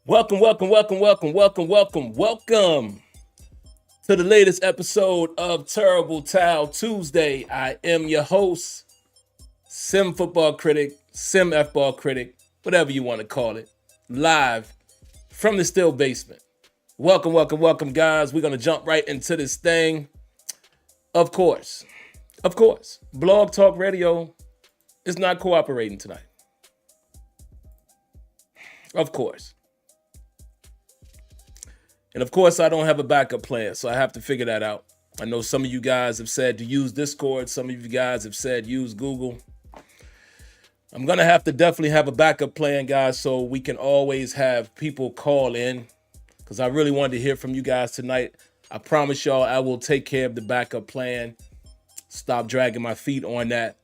Welcome to the latest episode of Terrible Towel Tuesday. I am your host, SimFBallCritic, SimFBallCritic, whatever you want to call it, live from the still basement. Welcome, guys. We're going to jump right into this thing. Of course, Blog Talk Radio is not cooperating tonight. Of course. And of course, I don't have a backup plan, so I have to figure that out. I know some of you guys have said to use Discord. Some of you guys have said use Google. I'm going to have to definitely have a backup plan, guys, so we can always have people call in, because I really wanted to hear from you guys tonight. I promise y'all I will take care of the backup plan. Stop dragging my feet on that.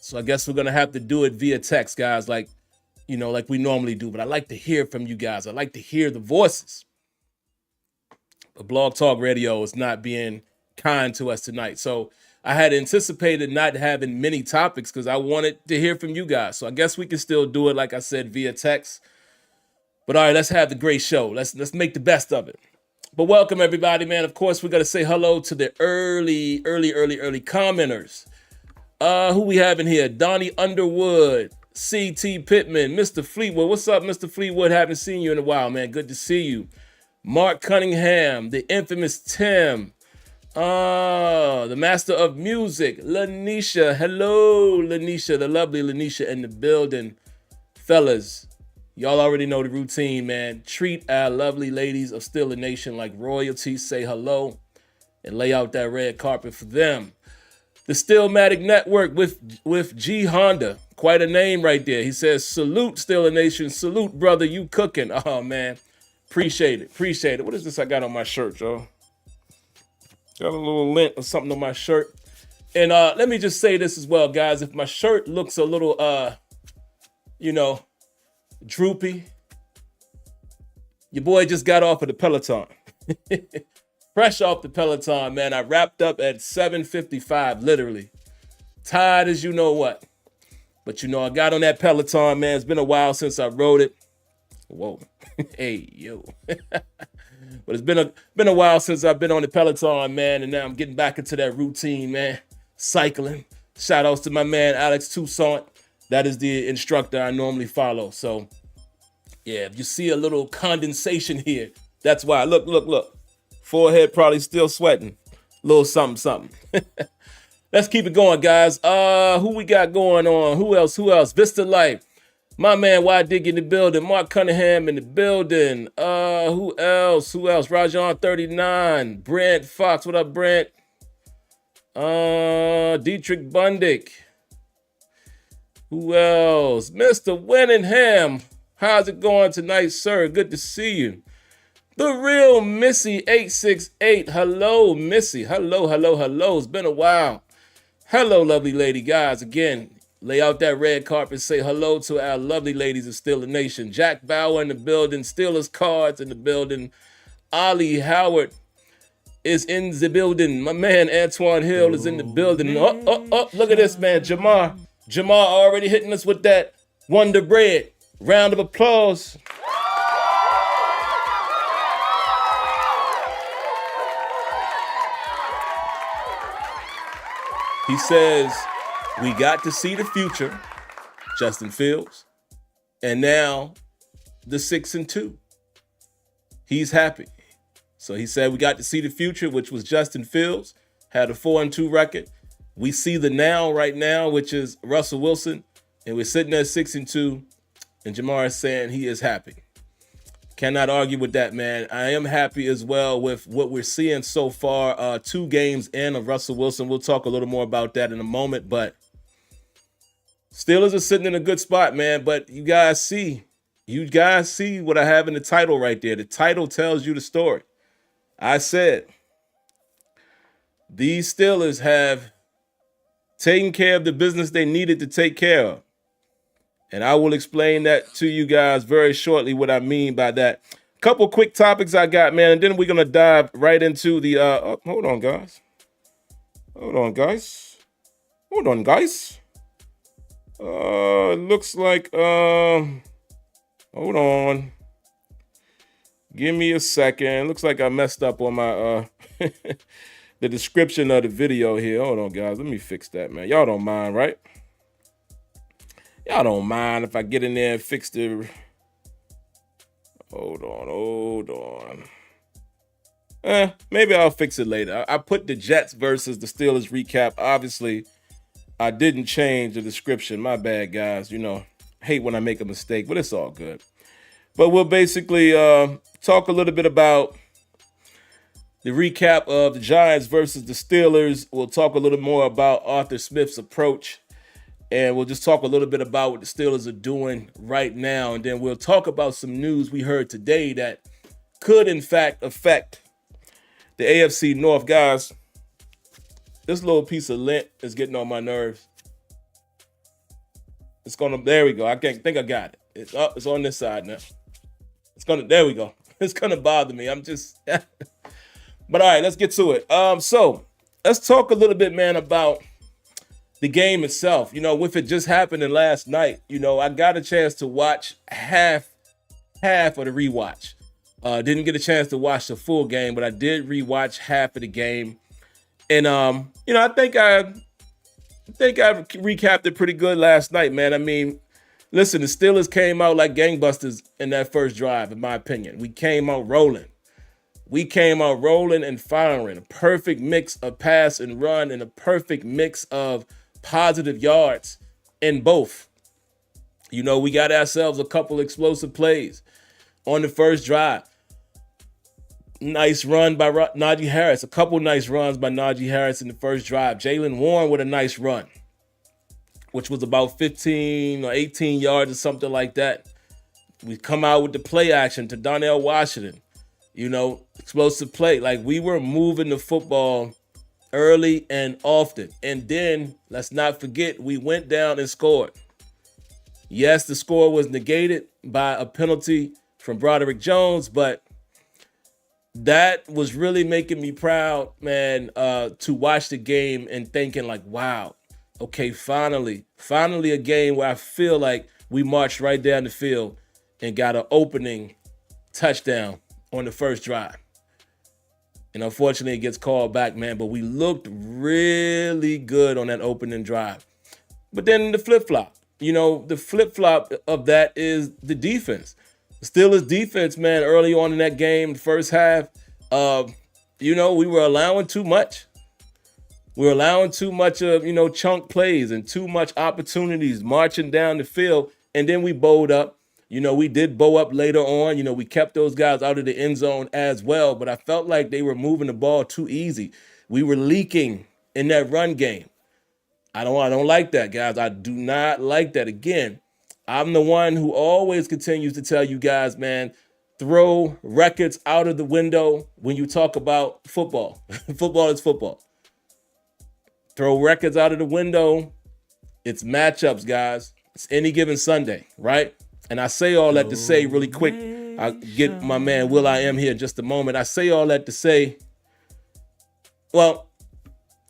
So I guess we're going to have to do it via text, guys, like we normally do. But I like to hear from you guys. I like to hear the voices. Blog Talk Radio is not being kind to us tonight. So I had anticipated not having many topics because I wanted to hear from you guys. So I guess we can still do it, like I said, via text. But all right, let's have the great show. Let's make the best of it. But welcome, everybody, man. Of course, we got to say hello to the early commenters. Who we have in here? Donnie Underwood, C.T. Pittman, Mr. Fleetwood. What's up, Mr. Fleetwood? Haven't seen you in a while, man. Good to see you. Mark Cunningham, the infamous Tim, the master of music, Lanisha. Hello, Lanisha, the lovely Lanisha in the building. Fellas, y'all already know the routine, man. Treat our lovely ladies of Steeler Nation like royalty. Say hello and lay out that red carpet for them. The Steelmatic Network with G Honda. Quite a name right there. He says, salute Steeler Nation. Salute, brother. You cooking. Oh, man. Appreciate it. What is this I got on my shirt, y'all? Got a little lint or something on my shirt. And let me just say this as well, guys. If my shirt looks a little, droopy, your boy just got off of the Peloton. Fresh off the Peloton, man. I wrapped up at 7:55, literally. Tired as you know what. But, I got on that Peloton, man. It's been a while since I rode it. Whoa. Hey, yo. But it's been a while since I've been on the Peloton, man, and now I'm getting back into that routine, man. Cycling. Shout outs to my man, Alex Toussaint. That is the instructor I normally follow. So, yeah, if you see a little condensation here, that's why. Look. Forehead probably still sweating. Little something. Let's keep it going, guys. Who we got going on? Who else? Vista Life. My man, Y-Dig in the building. Mark Cunningham in the building. Who else? Rajon 39. Brent Fox. What up, Brent? Dietrich Bundick. Who else? Mr. Winningham. How's it going tonight, sir? Good to see you. The real Missy 868. Hello, Missy. Hello. It's been a while. Hello, lovely lady. Guys, again, lay out that red carpet. Say hello to our lovely ladies of Steeler Nation. Jack Bauer in the building. Steelers Cards in the building. Ollie Howard is in the building. My man Antoine Hill is in the building. Oh, look at this, man. Jamar already hitting us with that Wonder Bread. Round of applause. He says, we got to see the future, Justin Fields, and now the 6-2. He's happy. So he said we got to see the future, which was Justin Fields, had a 4-2 record. We see the now right now, which is Russell Wilson, and we're sitting at 6-2, and Jamar is saying he is happy. Cannot argue with that, man. I am happy as well with what we're seeing so far. 2 games in of Russell Wilson. We'll talk a little more about that in a moment, but Steelers are sitting in a good spot, man. But you guys see what I have in the title right there. The title tells you the story. I said these Steelers have taken care of the business they needed to take care of. And I will explain that to you guys very shortly, what I mean by that. Couple quick topics I got, man, and then we're going to dive right into the... hold on, guys. Looks like... hold on. Give me a second. Looks like I messed up on my the description of the video here. Hold on, guys. Let me fix that, man. Y'all don't mind, right? Y'all don't mind if I get in there and fix the... Hold on. Maybe I'll fix it later. I put the Jets versus the Steelers recap. Obviously, I didn't change the description. My bad, guys. You know, hate when I make a mistake, but it's all good. But we'll basically talk a little bit about the recap of the Giants versus the Steelers. We'll talk a little more about Arthur Smith's approach. And we'll just talk a little bit about what the Steelers are doing right now. And then we'll talk about some news we heard today that could, in fact, affect the AFC North. Guys, this little piece of lint is getting on my nerves. There we go. I think I got it. It's on this side now. There we go. It's going to bother me. I'm just, but all right, let's get to it. So let's talk a little bit, man, about the game itself. You know, with it just happening last night, you know, I got a chance to watch half of the rewatch. Didn't get a chance to watch the full game, but I did rewatch half of the game. And, you know, I think I recapped it pretty good last night, man. I mean, listen, the Steelers came out like gangbusters in that first drive, in my opinion. We came out rolling. And firing. A perfect mix of pass and run and a perfect mix of positive yards in both. You know, we got ourselves a couple explosive plays on the first drive. Nice run by Naji Harris. A couple nice runs by Naji Harris in the first drive. Jaylen Warren with a nice run, which was about 15 or 18 yards or something like that. We come out with the play action to Donnell Washington. You know, explosive play. Like, we were moving the football early and often. And then, let's not forget, we went down and scored. Yes, the score was negated by a penalty from Broderick Jones, but that was really making me proud, man, to watch the game and thinking like, wow, okay, finally a game where I feel like we marched right down the field and got an opening touchdown on the first drive. And unfortunately, it gets called back, man. But we looked really good on that opening drive. But then the flip-flop. You know, the flip-flop of that is the defense. The Steelers' defense, man, early on in that game, the first half, you know, we were allowing too much. We were allowing too much of, you know, chunk plays and too much opportunities marching down the field. And then we bowed up. You know, we did bow up later on. You know, we kept those guys out of the end zone as well. But I felt like they were moving the ball too easy. We were leaking in that run game. I don't like that, guys. I do not like that. Again, I'm the one who always continues to tell you guys, man, throw records out of the window when you talk about football. Football is football. Throw records out of the window. It's matchups, guys. It's any given Sunday, right? And I say all that to say really quick. I'll get my man will.i.am here in just a moment. I say all that to say, well,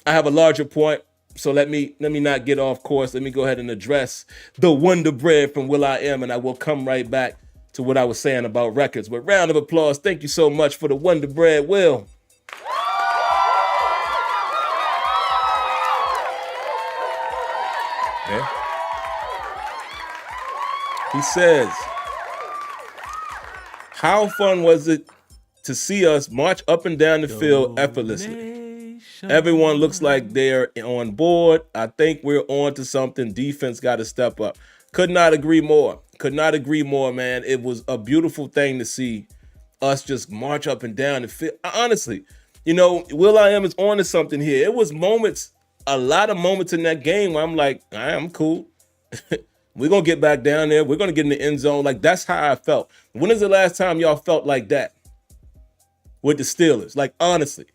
I have a larger point. So let me not get off course. Let me go ahead and address the Wonder Bread from will.i.am, and I will come right back to what I was saying about records. But round of applause. Thank you so much for the Wonder Bread, Will. Yeah. He says, how fun was it to see us march up and down the field effortlessly? Everyone looks like they're on board. I think we're on to something. Defense got to step up. Could not agree more. Man. It was a beautiful thing to see us just march up and down the field. Honestly, you know, will.i.am is on to something here. It was moments, a lot of moments in that game where I'm like, all right, I'm cool. We're going to get back down there. We're going to get in the end zone. Like, that's how I felt. When is the last time y'all felt like that with the Steelers? Like, honestly,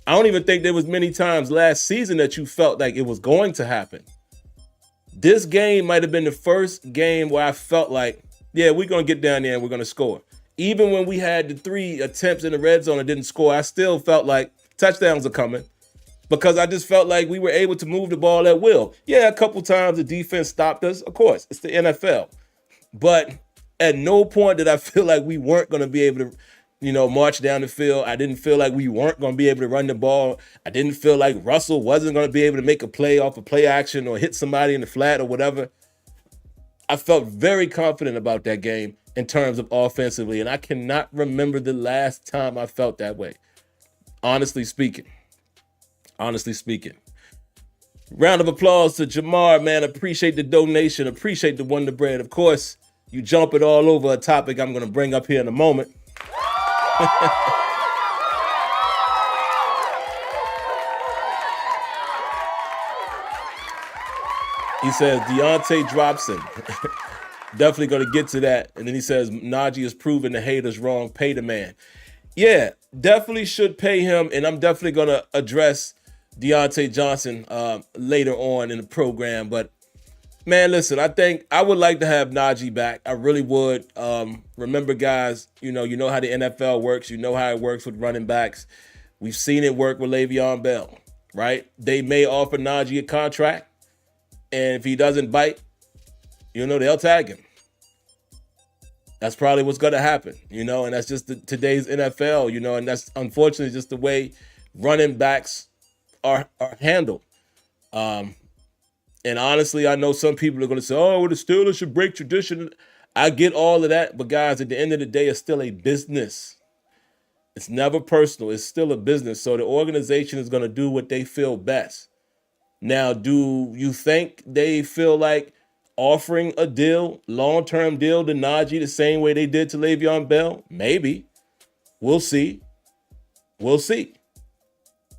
I don't even think there was many times last season that you felt like it was going to happen. This game might have been the first game where I felt like, yeah, we're going to get down there and we're going to score. Even when we had the 3 attempts in the red zone and didn't score, I still felt like touchdowns are coming. Because I just felt like we were able to move the ball at will. Yeah, a couple times the defense stopped us. Of course, it's the NFL. But At no point did I feel like we weren't going to be able to, march down the field. I didn't feel like we weren't going to be able to run the ball. I didn't feel like Russell wasn't going to be able to make a play off a play action or hit somebody in the flat or whatever. I felt very confident about that game in terms of offensively, and I cannot remember the last time I felt that way. Honestly speaking. Round of applause to Jamar, man. Appreciate the donation. Appreciate the Wonder Bread. Of course, you jumping all over a topic I'm going to bring up here in a moment. He says Diontae Johnson. Definitely going to get to that. And then he says Naji has proven the haters wrong. Pay the man. Yeah, definitely should pay him. And I'm definitely going to address Diontae Johnson later on in the program. But, man, listen, I think I would like to have Naji back. I really would. Remember, guys, you know how the NFL works. You know how it works with running backs. We've seen it work with Le'Veon Bell, right? They may offer Naji a contract. And if he doesn't bite, they'll tag him. That's probably what's going to happen, and that's just today's NFL, and that's unfortunately just the way running backs are handled. And honestly, I know some people are going to say, oh, well, the Steelers should break tradition. I get all of that. But guys, at the end of the day, it's still a business. It's never personal. It's still a business. So the organization is going to do what they feel best. Now, do you think they feel like offering a deal, long-term deal to Naji the same way they did to Le'Veon Bell? Maybe. We'll see.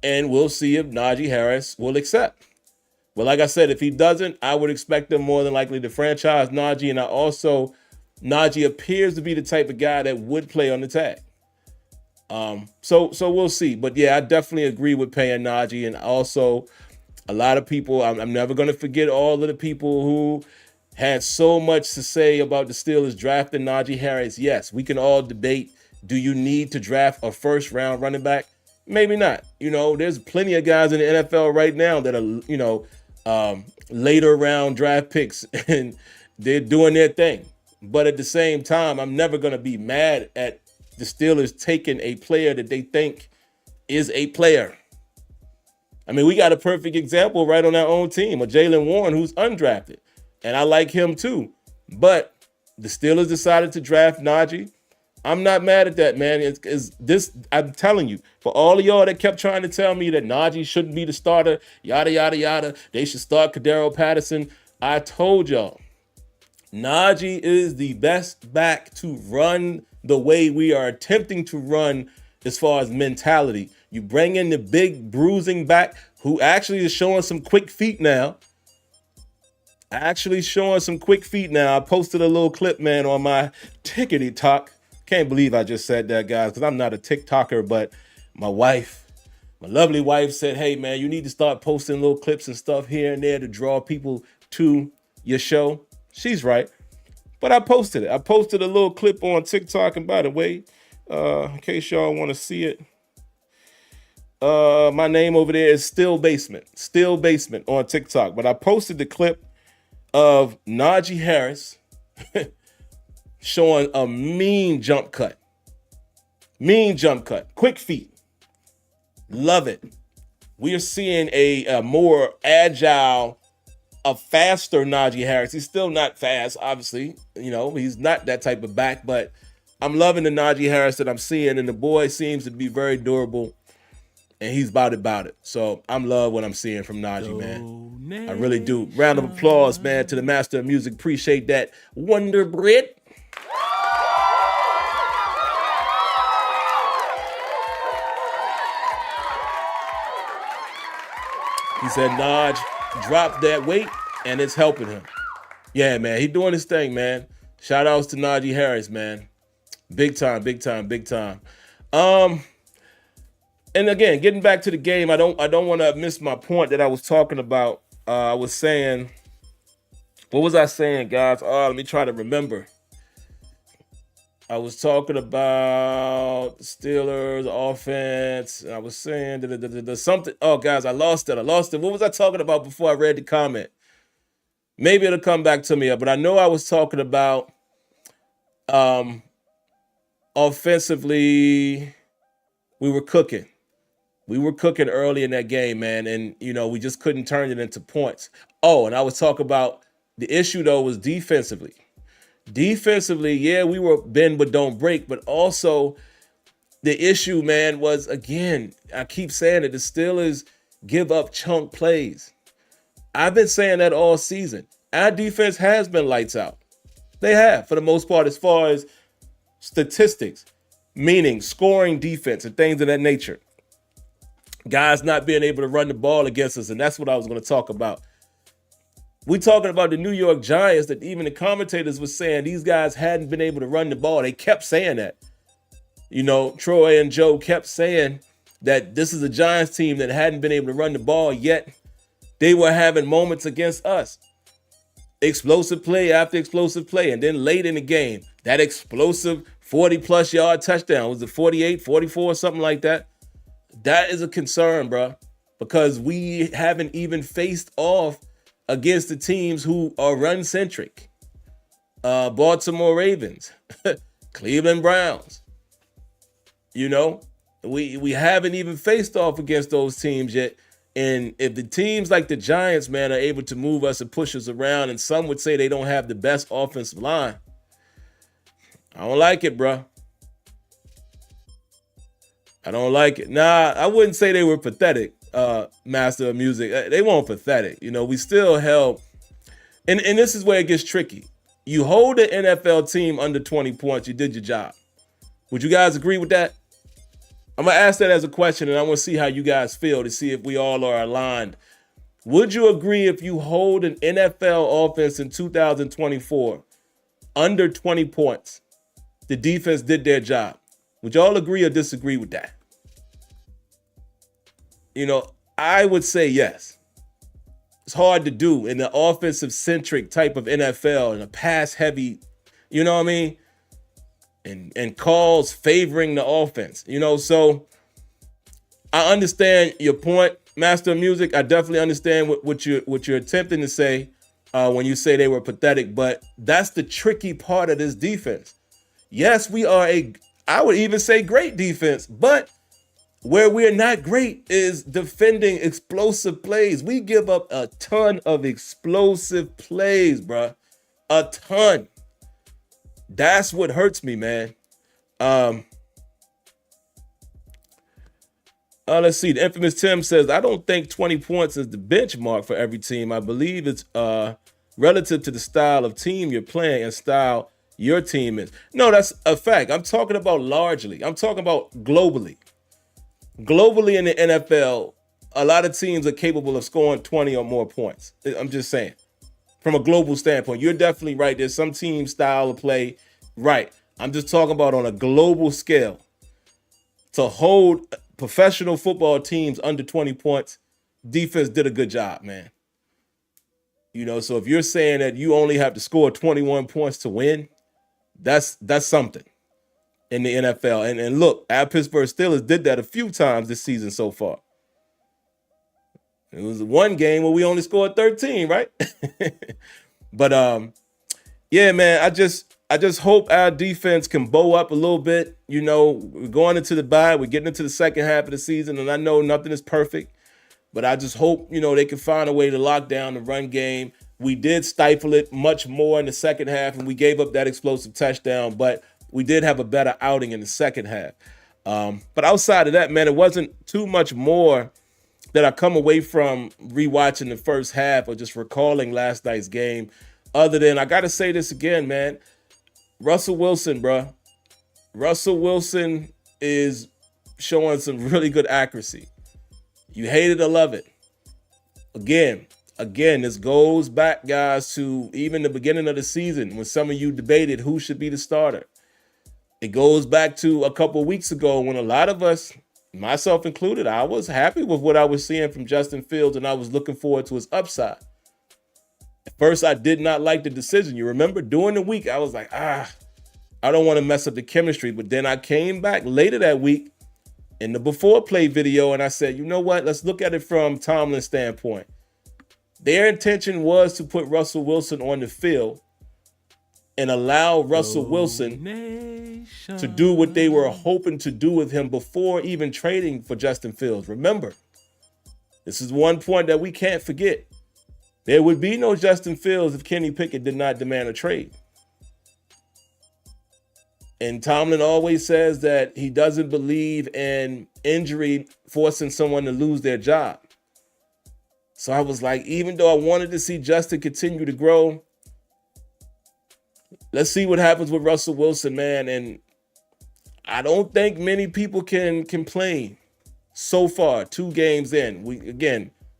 And we'll see if Naji Harris will accept. But like I said, if he doesn't, I would expect them more than likely to franchise Naji. And Naji appears to be the type of guy that would play on the tag. So we'll see. But yeah, I definitely agree with paying Naji. And also, a lot of people, I'm never going to forget all of the people who had so much to say about the Steelers drafting Naji Harris. Yes, we can all debate, do you need to draft a first-round running back? Maybe not. There's plenty of guys in the NFL right now that are, later round draft picks, and they're doing their thing. But at the same time, I'm never going to be mad at the Steelers taking a player that they think is a player. I mean, we got a perfect example right on our own team, a Jaylen Warren who's undrafted. And I like him too. But the Steelers decided to draft Naji. I'm not mad at that, man. I'm telling you, for all of y'all that kept trying to tell me that Naji shouldn't be the starter, yada, yada, yada, they should start Cordero Patterson. I told y'all, Naji is the best back to run the way we are attempting to run as far as mentality. You bring in the big bruising back who actually is showing some quick feet now. I posted a little clip, man, on my Tickety Talk. Can't believe I just said that, guys, because I'm not a TikToker, but my lovely wife said, hey, man, you need to start posting little clips and stuff here and there to draw people to your show. She's right. But I posted it. I posted a little clip on TikTok. And by the way, in case y'all want to see it, my name over there is Still Basement on TikTok. But I posted the clip of Naji Harris showing a mean jump cut. Quick feet. Love it. We are seeing a more agile, a faster Naji Harris. He's still not fast, obviously. He's not that type of back, but I'm loving the Naji Harris that I'm seeing, and the boy seems to be very durable, and he's about it. So I'm love what I'm seeing from Naji, man. I really do. Round of applause, man, to the master of music. Appreciate that. Wonder Bread. He said Naj dropped that weight, and it's helping him. Yeah, man, he doing his thing, man. Shout outs to Naji Harris, man. Big time. And again, getting back to the game, I don't want to miss my point that I was talking about. I was saying, what was I saying, guys? Let me try to remember. I was talking about the Steelers offense. I was saying something. Oh, guys, I lost it. What was I talking about before I read the comment? Maybe it'll come back to me, but I know I was talking about Um, Offensively, we were cooking. We were cooking early in that game, man, and we just couldn't turn it into points. Oh, and I was talking about the issue though was defensively. Defensively, yeah, we were bend but don't break, but also the issue, man, was again, I keep saying it, the Steelers give up chunk plays. I've been saying that all season. Our defense has been lights out. They have, for the most part, as far as statistics, meaning scoring defense and things of that nature. Guys not being able to run the ball against us, and that's what I was going to talk about. We talking about the New York Giants that even the commentators were saying these guys hadn't been able to run the ball. They kept saying that. Troy and Joe kept saying that this is a Giants team that hadn't been able to run the ball, yet they were having moments against us. Explosive play after explosive play. And then late in the game, that explosive 40-plus yard touchdown. Was it 48, 44, something like that? That is a concern, bro, because we haven't even faced off against the teams who are run-centric. Baltimore Ravens, Cleveland Browns. We haven't even faced off against those teams yet. And if the teams like the Giants, man, are able to move us and push us around, and some would say they don't have the best offensive line, I don't like it, bro. I don't like it. Nah, I wouldn't say they were pathetic, Master of Music. They weren't pathetic. We still held. And this is where it gets tricky. You hold an NFL team under 20 points, you did your job. Would you guys agree with that? I'm going to ask that as a question, and I want to see how you guys feel to see if we all are aligned. Would you agree if you hold an NFL offense in 2024 under 20 points, the defense did their job? Would y'all agree or disagree with that? I would say yes. It's hard to do in the offensive-centric type of NFL and a pass-heavy, you know what I mean? And calls favoring the offense, so I understand your point, Master of Music. I definitely understand what you're attempting to say when you say they were pathetic, but that's the tricky part of this defense. Yes, we are I would even say great defense, but where we're not great is defending explosive plays. We give up a ton of explosive plays, bro. A ton. That's what hurts me, man. Let's see. The infamous Tim says, I don't think 20 points is the benchmark for every team. I believe it's relative to the style of team you're playing and style your team is. No, that's a fact. I'm talking about largely. I'm talking about globally. Globally in the NFL, a lot of teams are capable of scoring 20 or more points. I'm just saying. From a global standpoint, you're definitely right. There's some team style of play. Right. I'm just talking about on a global scale. To hold professional football teams under 20 points, defense did a good job, man. So if you're saying that you only have to score 21 points to win, that's something in the NFL. And look, our Pittsburgh Steelers did that a few times this season so far. It was one game where we only scored 13, right? But yeah, man, I just hope our defense can bow up a little bit. We're going into the bye, we're getting into the second half of the season, and I know nothing is perfect, but I just hope, they can find a way to lock down the run game. We did stifle it much more in the second half, and we gave up that explosive touchdown, but we did have a better outing in the second half. But outside of that, man, it wasn't too much more that I come away from rewatching the first half or just recalling last night's game, other than, I got to say this again, man, Russell Wilson, bro. Russell Wilson is showing some really good accuracy. You hate it or love it. Again, this goes back, guys, to even the beginning of the season when some of you debated who should be the starter. It goes back to a couple of weeks ago when a lot of us, myself included, I was happy with what I was seeing from Justin Fields, and I was looking forward to his upside. At first, I did not like the decision. You remember during the week, I was like, I don't want to mess up the chemistry. But then I came back later that week in the before play video, and I said, you know what? Let's look at it from Tomlin's standpoint. Their intention was to put Russell Wilson on the field and allow Russell Wilson to do what they were hoping to do with him before even trading for Justin Fields. Remember, this is one point that we can't forget. There would be no Justin Fields if Kenny Pickett did not demand a trade. And Tomlin always says that he doesn't believe in injury forcing someone to lose their job. So I was like, even though I wanted to see Justin continue to grow, let's see what happens with Russell Wilson, man. And I don't think many people can complain so far, 2 games in.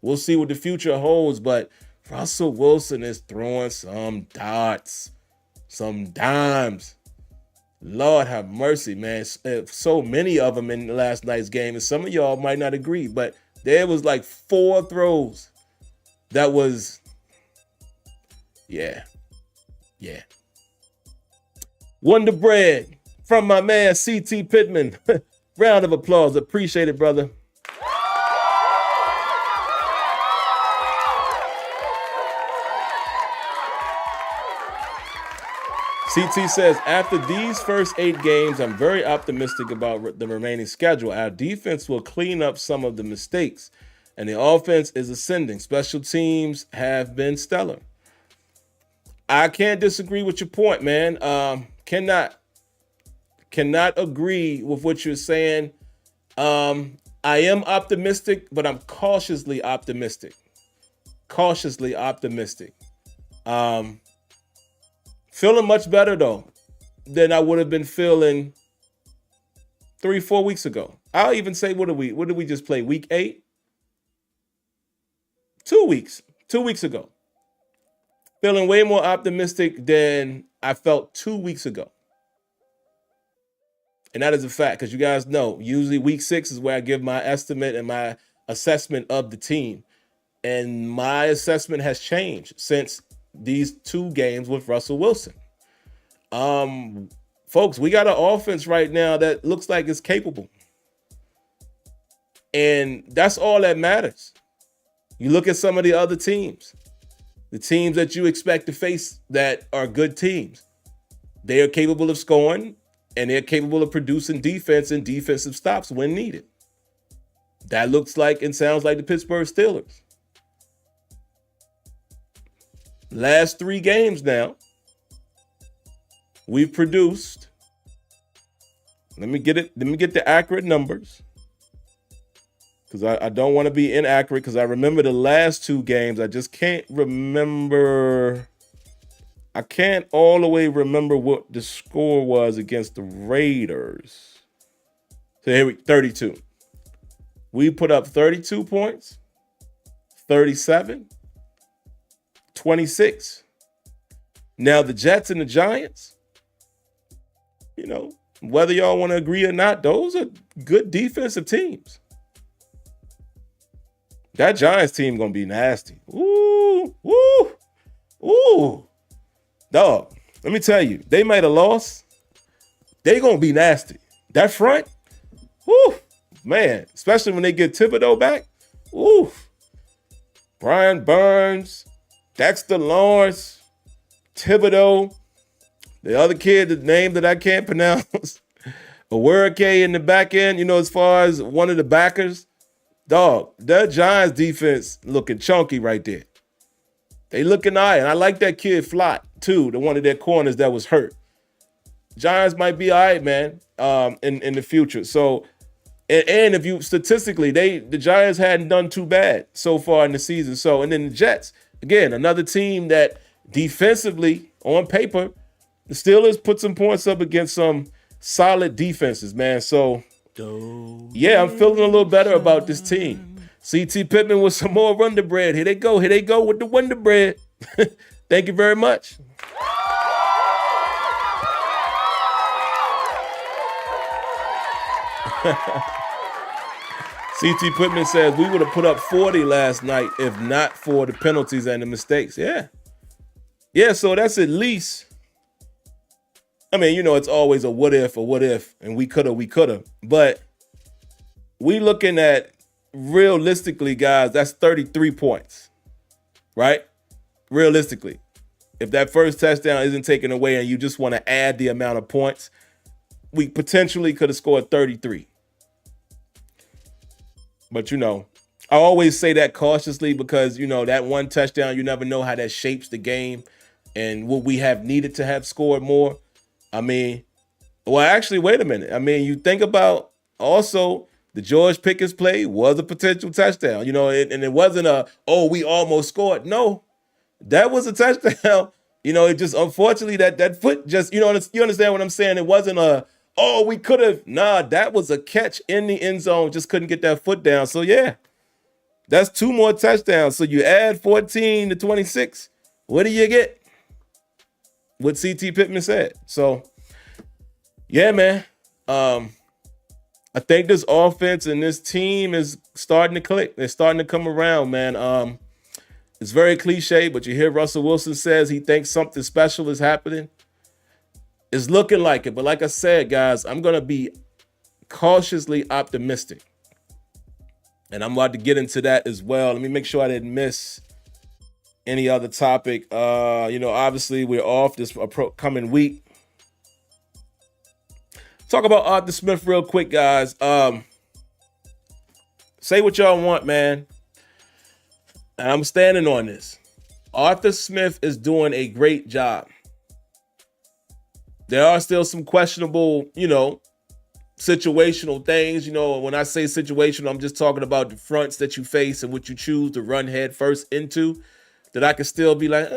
We'll see what the future holds, but Russell Wilson is throwing some darts, some dimes. Lord have mercy, man. So many of them in last night's game, and some of y'all might not agree, but there was like 4 throws that was, yeah. Wonder Bread from my man CT Pittman. Round of applause. Appreciate it, brother. CT says, after these first 8 games, I'm very optimistic about the remaining schedule. Our defense will clean up some of the mistakes, and the offense is ascending. Special teams have been stellar. I can't disagree with your point, man. Cannot agree with what you're saying. I am optimistic, but I'm cautiously optimistic. Feeling much better, though, than I would have been feeling 3-4 weeks ago. I'll even say, what did we just play? Week 8? 2 weeks. 2 weeks ago. Feeling way more optimistic than I felt 2 weeks ago. And that is a fact, because you guys know, usually week 6 is where I give my estimate and my assessment of the team. And my assessment has changed since these 2 games with Russell Wilson. Folks, we got an offense right now that looks like it's capable. And that's all that matters. You look at some of the other teams, the teams that you expect to face that are good teams. They are capable of scoring, and they're capable of producing defense and defensive stops when needed. That looks like and sounds like the Pittsburgh Steelers. Last 3 games now, we've produced, let me get the accurate numbers, because I don't want to be inaccurate, because I remember the last 2 games. I just can't remember. I can't all the way remember what the score was against the Raiders. So here 32. We put up 32 points, 37, 26. Now the Jets and the Giants, whether y'all want to agree or not, those are good defensive teams. That Giants team gonna be nasty. Ooh. Dog, let me tell you, they might have lost. They gonna be nasty. That front, man, especially when they get Thibodeau back. Brian Burns, Dexter Lawrence, Thibodeau, the other kid, the name that I can't pronounce, Awerke in the back end, as far as one of the backers. Dog, that Giants defense looking chunky right there. They looking all right, and I like that kid Flott, too, the one of their corners that was hurt. Giants might be all right, man, in the future. So, and if you statistically, the Giants hadn't done too bad so far in the season. So, and then the Jets, again, another team that defensively, on paper, the Steelers put some points up against some solid defenses, man. So, yeah, I'm feeling a little better about this team. CT Pittman with some more Wonder Bread. Here they go with the Wonder Bread. Thank you very much. CT Pittman says, we would have put up 40 last night if not for the penalties and the mistakes. Yeah, so that's at least, it's always a what if, and we coulda. But we looking at, realistically, guys, that's 33 points, right? Realistically. if that first touchdown isn't taken away and you just want to add the amount of points, we potentially could have scored 33. But, I always say that cautiously because, that one touchdown, you never know how that shapes the game and what we have needed to have scored more. Actually, wait a minute. You think about also the George Pickens play was a potential touchdown, and it wasn't we almost scored. No, that was a touchdown. It just, unfortunately, that foot just, you understand what I'm saying? It wasn't we could have. Nah, that was a catch in the end zone. Just couldn't get that foot down. So, yeah, that's 2 more touchdowns. So you add 14 to 26. What do you get? What C.T. Pittman said. So, yeah, man. I think this offense and this team is starting to click. They're starting to come around, man. It's very cliche, but you hear Russell Wilson says he thinks something special is happening. It's looking like it. But like I said, guys, I'm going to be cautiously optimistic. And I'm about to get into that as well. Let me make sure I didn't miss any other topic. Obviously we're off this coming week. Talk about Arthur Smith real quick, guys. Say what y'all want, man. And I'm standing on this. Arthur Smith is doing a great job. There are still some questionable, situational things. When I say situational, I'm just talking about the fronts that you face and what you choose to run head first into, that I can still be like,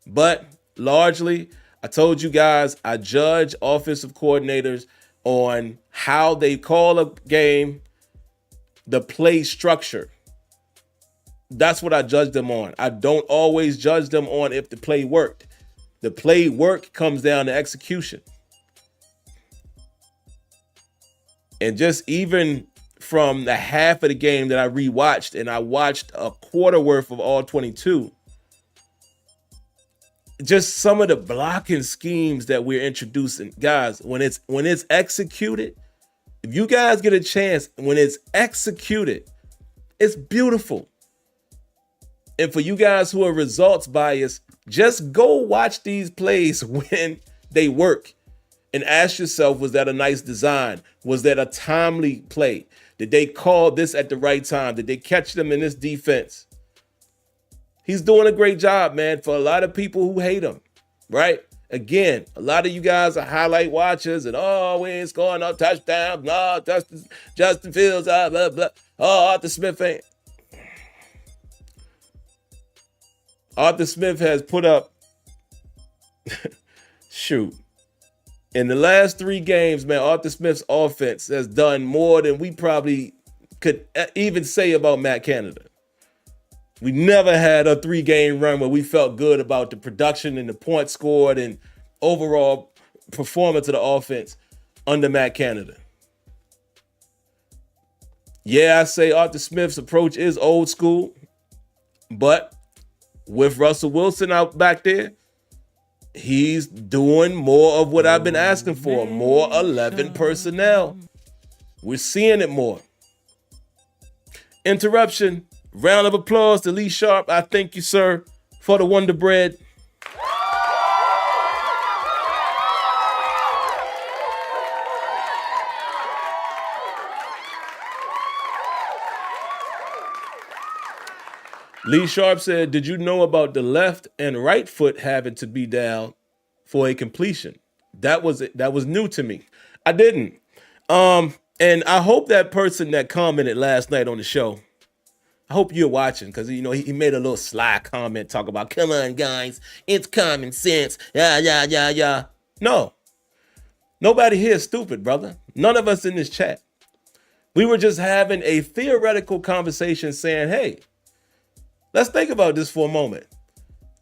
But largely, I told you guys, I judge offensive coordinators on how they call a game, the play structure. That's what I judge them on. I don't always judge them on if the play worked. The play work comes down to execution. And just even from the half of the game that I rewatched, and I watched a quarter worth of all 22, just some of the blocking schemes that we're introducing, guys, when it's executed, if you guys get a chance, when it's executed, it's beautiful. And for you guys who are results biased, just go watch these plays when they work and ask yourself, was that a nice design? Was that a timely play? Did they call this at the right time? Did they catch them in this defense? He's doing a great job, man, for a lot of people who hate him, right? Again, a lot of you guys are highlight watchers and, we ain't scoring no touchdowns. No, Justin Fields, blah, blah, blah. Arthur Smith ain't. Arthur Smith has put up, in the last 3 games, man, Arthur Smith's offense has done more than we probably could even say about Matt Canada. We never had a 3-game run where we felt good about the production and the points scored and overall performance of the offense under Matt Canada. Yeah, I say Arthur Smith's approach is old school, but with Russell Wilson out back there, he's doing more of what I've been asking for, more 11 personnel. We're seeing it more. Interruption. Round of applause to Lee Sharp. I thank you, sir, for the Wonder Bread. Lee Sharp said, did you know about the left and right foot having to be down for a completion? That was new to me. I didn't. And I hope that person that commented last night on the show, I hope you're watching, because, he made a little sly comment, talk about, come on, guys, it's common sense. Yeah. No. Nobody here is stupid, brother. None of us in this chat. We were just having a theoretical conversation saying, hey, let's think about this for a moment.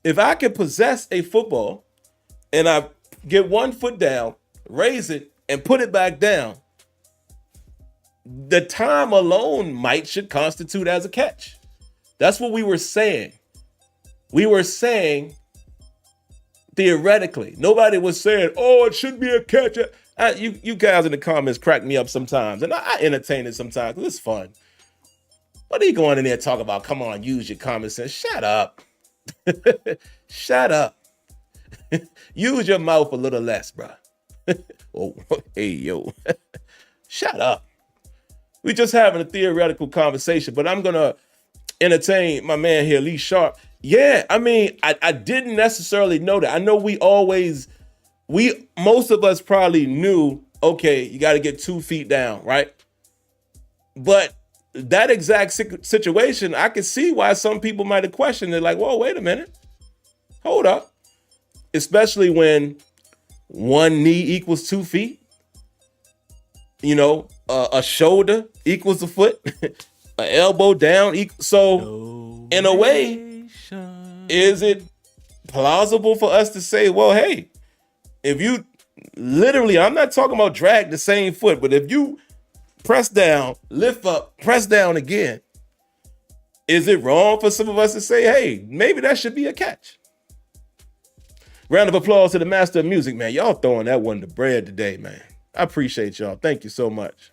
If I could possess a football and I get one foot down, raise it, and put it back down, the time alone should constitute as a catch. That's what we were saying. We were saying theoretically. Nobody was saying, it should be a catch. You guys in the comments crack me up sometimes, and I entertain it sometimes. It's fun. What are you going in there talking about? Come on, use your common sense. Shut up. Shut up. Use your mouth a little less, bro. Oh, hey, yo. Shut up. We just having a theoretical conversation, but I'm going to entertain my man here, Lee Sharp. Yeah, I mean, I didn't necessarily know that. I know most of us probably knew, okay, you got to get 2 feet down, right? But that exact situation, I could see why some people might have questioned it, like, whoa, wait a minute. Hold up. Especially when one knee equals 2 feet. You know, a shoulder equals a foot. An elbow down equals. So, in a way, is it plausible for us to say, well, hey, if you literally, I'm not talking about drag the same foot, but if you press down, lift up, press down again, is it wrong for some of us to say, hey, maybe that should be a catch? Round of applause to the master of music, man. Y'all throwing that one to bread today, man. I appreciate y'all. Thank you so much.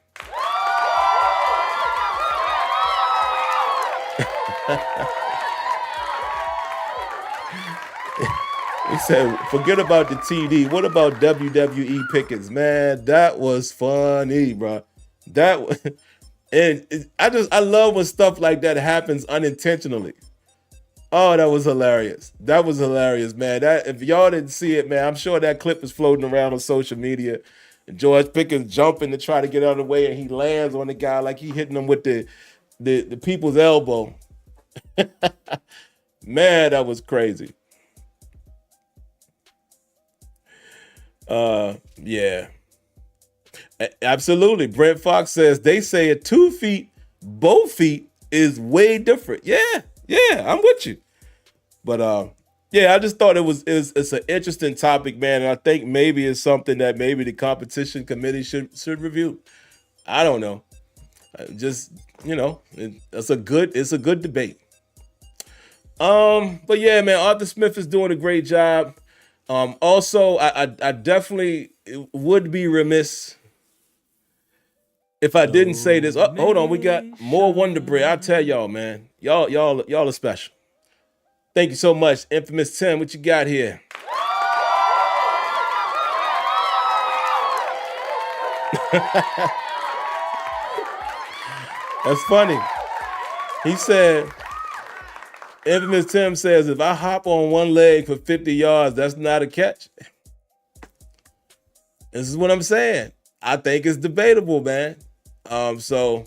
He said, forget about the TD. What about WWE Pickens? Man, that was funny, bro. I love when stuff like that happens unintentionally. Oh, that was hilarious. That was hilarious, man. That, if y'all didn't see it, man, I'm sure that clip is floating around on social media. George Pickens jumping to try to get out of the way, and he lands on the guy like he hitting him with the people's elbow. Man, that was crazy. Yeah. Absolutely. Brent Fox says they say at 2 feet, both feet is way different. Yeah, I'm with you. But yeah, I just thought it's an interesting topic, man. And I think maybe it's something that maybe the competition committee should review. I don't know. Just, you know, it's a good debate. But yeah, man, Arthur Smith is doing a great job. Also, I definitely would be remiss if I didn't say this. Oh, hold on, we got more Wonder Bread. I tell y'all, man, y'all are special. Thank you so much, Infamous Tim. What you got here? That's funny. He said, Infamous Tim says, if I hop on one leg for 50 yards, that's not a catch. This is what I'm saying. I think it's debatable, man. So,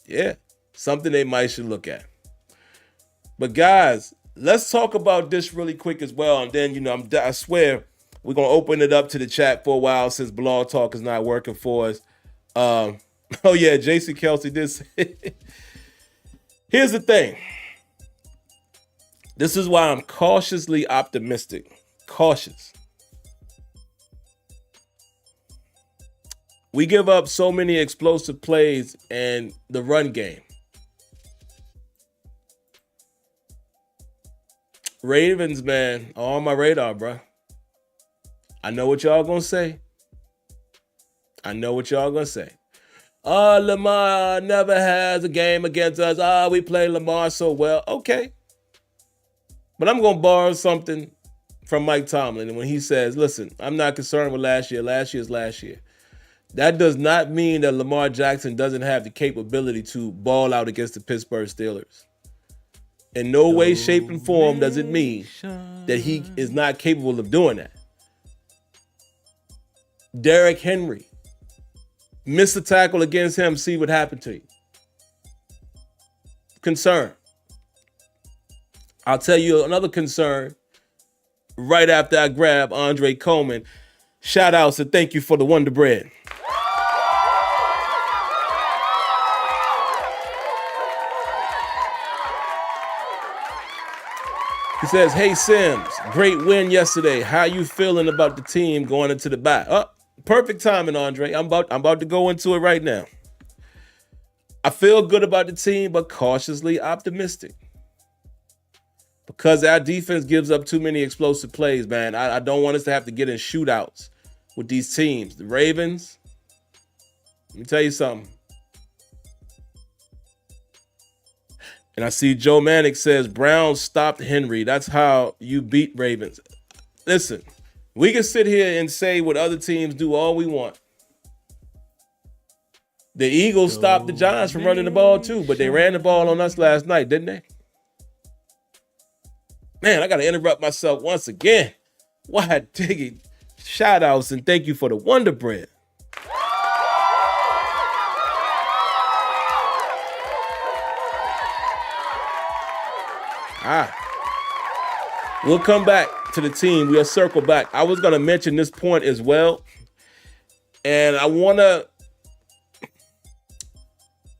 yeah, something they might should look at. But guys, let's talk about this really quick as well. And then, you know, I swear we're going to open it up to the chat for a while since Blog Talk is not working for us. Oh, yeah, JC Kelsey did say. Here's the thing. This is why I'm cautiously optimistic. Cautious. We give up so many explosive plays in the run game. Ravens, man, are on my radar, bro. I know what y'all gonna say. Lamar never has a game against us. We play Lamar so well. Okay. But I'm going to borrow something from Mike Tomlin when he says, listen, I'm not concerned with last year. Last year's last year. That does not mean that Lamar Jackson doesn't have the capability to ball out against the Pittsburgh Steelers. In no way, shape, and form does it mean that he is not capable of doing that. Derrick Henry. Miss a tackle against him, see what happened to you. Concern. I'll tell you another concern right after I grab Andre Coleman. Shout outs and thank you for the Wonder Bread. He says, hey, Sims, great win yesterday. How you feeling about the team going into the bye? Perfect timing, Andre. I'm about to go into it right now. I feel good about the team, but cautiously optimistic. Because our defense gives up too many explosive plays, man. I don't want us to have to get in shootouts with these teams. The Ravens, let me tell you something. And I see Joe Manick says, Browns stopped Henry. That's how you beat Ravens. listen, we can sit here and say what other teams do all we want. The Eagles stopped the Giants from running the ball too, but they ran the ball on us last night, didn't they? Man, I got to interrupt myself once again. Why, Diggy? Shout outs and thank you for the Wonder Bread. We'll come back to the team. We'll circle back. I was going to mention this point as well. And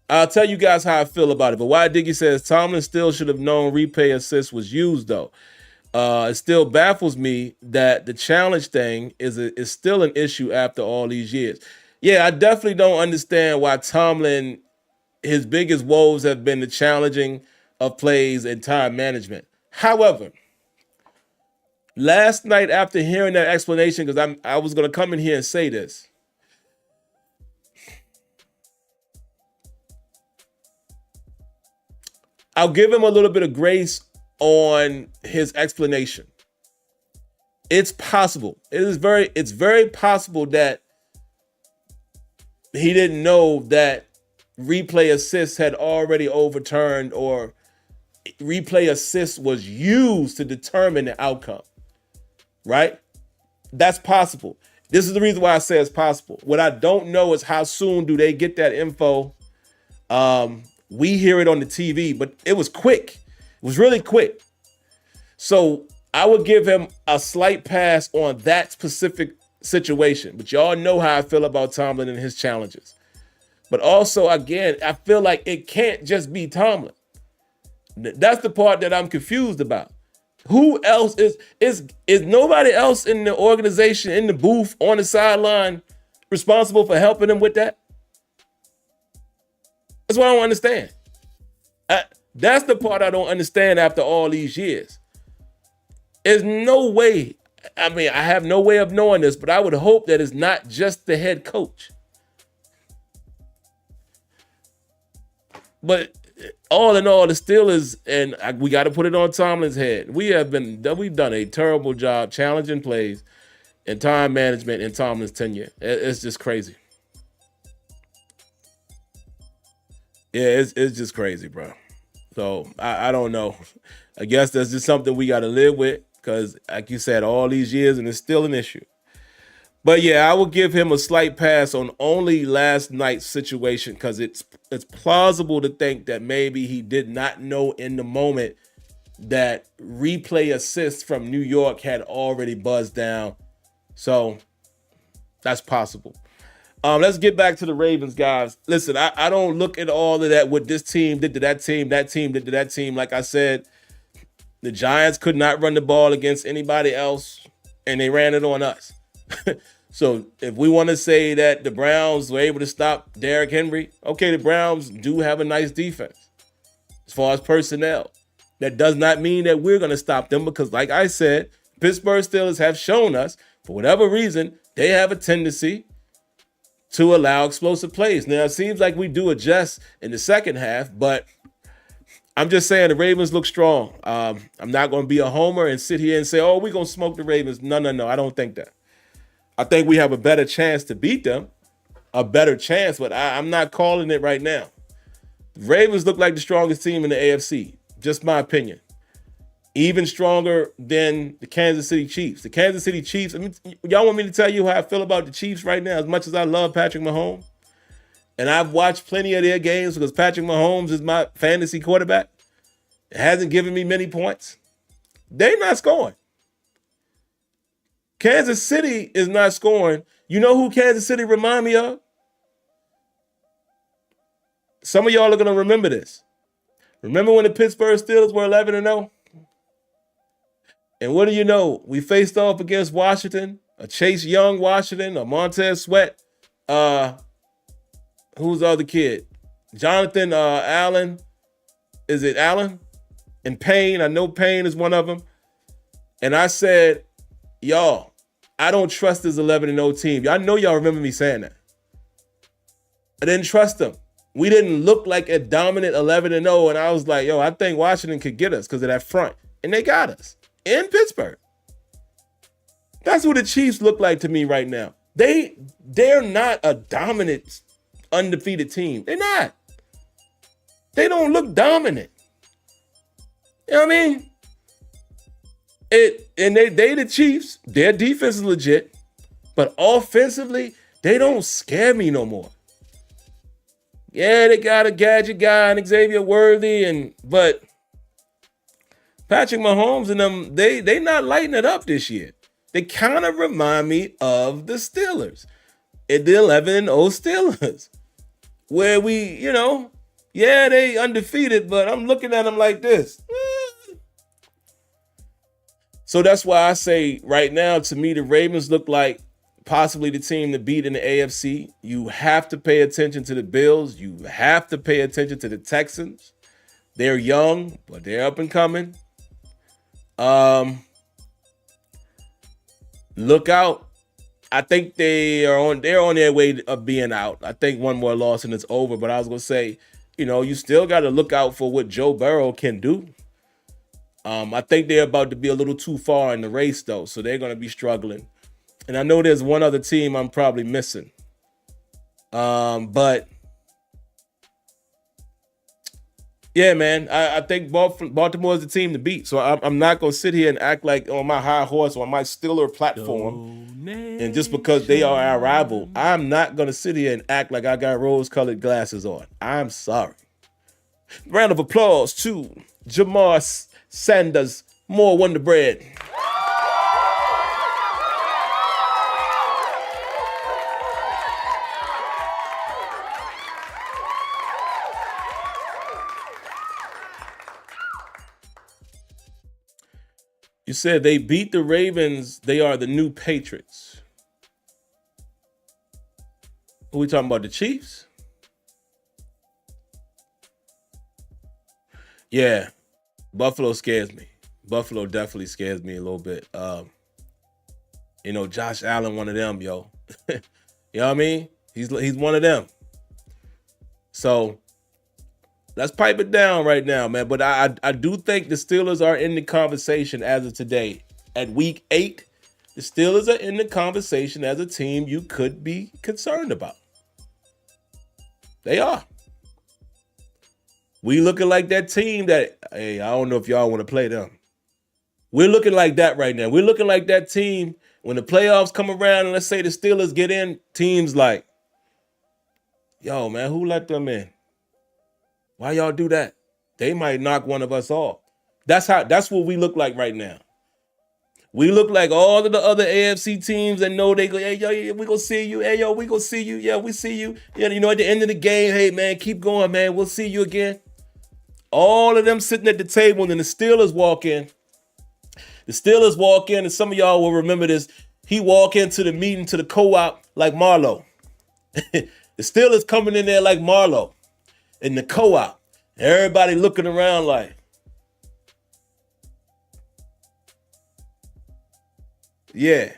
I'll tell you guys how I feel about it. But why Diggy says Tomlin still should have known replay assist was used, though. It still baffles me that the challenge thing is still an issue after all these years. Yeah, I definitely don't understand why Tomlin, his biggest woes have been the challenging of plays and time management. However, last night after hearing that explanation, because I was going to come in here and say this, I'll give him a little bit of grace on his explanation. It's possible. It's very possible that he didn't know that replay assist had already overturned or replay assist was used to determine the outcome, right? That's possible. This is the reason why I say it's possible. What I don't know is how soon do they get that info. We hear it on the TV, but it was quick. It was really quick. So I would give him a slight pass on that specific situation. But y'all know how I feel about Tomlin and his challenges. But also, again, I feel like it can't just be Tomlin. That's the part that I'm confused about. Who else is nobody else in the organization, in the booth, on the sideline responsible for helping him with that? That's what I don't understand. That's the part I don't understand after all these years. There's no way. I mean, I have no way of knowing this, but I would hope that it's not just the head coach. But all in all, the Steelers, and we got to put it on Tomlin's head. We've done a terrible job challenging plays and time management in Tomlin's tenure. It's just crazy. Yeah, it's just crazy, bro. So I don't know. I guess that's just something we got to live with because, like you said, all these years and it's still an issue. But yeah, I will give him a slight pass on only last night's situation because it's plausible to think that maybe he did not know in the moment that replay assists from New York had already buzzed down. So that's possible. Let's get back to the Ravens, guys. Listen, I don't look at all of that, what this team did to that team did to that team. Like I said, the Giants could not run the ball against anybody else, and they ran it on us. So if we want to say that the Browns were able to stop Derrick Henry, okay, the Browns do have a nice defense as far as personnel. That does not mean that we're going to stop them because, like I said, Pittsburgh Steelers have shown us, for whatever reason, they have a tendency to allow explosive plays. Now, it seems like we do adjust in the second half, but I'm just saying the Ravens look strong. I'm not going to be a homer and sit here and say, oh, we're going to smoke the Ravens. No, I don't think that. I think we have a better chance to beat them, a better chance, but I'm not calling it right now. The Ravens look like the strongest team in the AFC, just my opinion. Even stronger than the Kansas City Chiefs. The Kansas City Chiefs, I mean, y'all want me to tell you how I feel about the Chiefs right now, as much as I love Patrick Mahomes? And I've watched plenty of their games because Patrick Mahomes is my fantasy quarterback. It hasn't given me many points. They're not scoring. Kansas City is not scoring. You know who Kansas City remind me of? Some of y'all are going to remember this. Remember when the Pittsburgh Steelers were 11-0? And what do you know? We faced off against Washington, a Chase Young Washington, a Montez Sweat. Who's the other kid? Jonathan Allen. Is it Allen? And Payne. I know Payne is one of them. And I said, y'all, I don't trust this 11-0 team. I know y'all remember me saying that. I didn't trust them. We didn't look like a dominant 11-0. And I was like, yo, I think Washington could get us because of that front. And they got us in Pittsburgh. That's what the Chiefs look like to me right now. They're not a dominant, undefeated team. They're not. They don't look dominant. You know what I mean? They the Chiefs. Their defense is legit, but offensively, they don't scare me no more. Yeah, they got a gadget guy and Xavier Worthy, but Patrick Mahomes and them, they not lighting it up this year. They kind of remind me of the Steelers, the 11-0 Steelers, where they undefeated, but I'm looking at them like this. So that's why I say right now, to me, the Ravens look like possibly the team to beat in the AFC. You have to pay attention to the Bills. You have to pay attention to the Texans. They're young, but they're up and coming. Look out. I think they're on their way of being out. I think one more loss and it's over. But I was going to say, you still got to look out for what Joe Burrow can do. I think they're about to be a little too far in the race, though, so they're going to be struggling. And I know there's one other team I'm probably missing. But, yeah, man, I think Baltimore is the team to beat. So I'm not going to sit here and act like on my high horse or on my Steeler platform. And just because they are our rival, I'm not going to sit here and act like I got rose-colored glasses on. I'm sorry. Round of applause to Jamar Sanders, more Wonder Bread. You said they beat the Ravens. They are the new Patriots. Are we talking about the Chiefs? Yeah. Buffalo scares me. Buffalo definitely scares me a little bit. Josh Allen, one of them, yo. You know what I mean? He's one of them. So let's pipe it down right now, man. But I do think the Steelers are in the conversation as of today. At week 8, the Steelers are in the conversation as a team you could be concerned about. They are. We looking like that team that, hey, I don't know if y'all want to play them. We're looking like that right now. We're looking like that team when the playoffs come around and let's say the Steelers get in, teams like, yo, man, who let them in? Why y'all do that? They might knock one of us off. That's what we look like right now. We look like all of the other AFC teams that know they go, hey, yo, we gonna see you. Hey, yo, we gonna see you. Yeah, we see you. Yeah, at the end of the game, hey, man, keep going, man. We'll see you again. All of them sitting at the table, and then the Steelers walk in. The Steelers walk in, and some of y'all will remember this. He walk into the meeting to the co-op like Marlo. The Steelers coming in there like Marlo in the co-op. Everybody looking around like, yeah.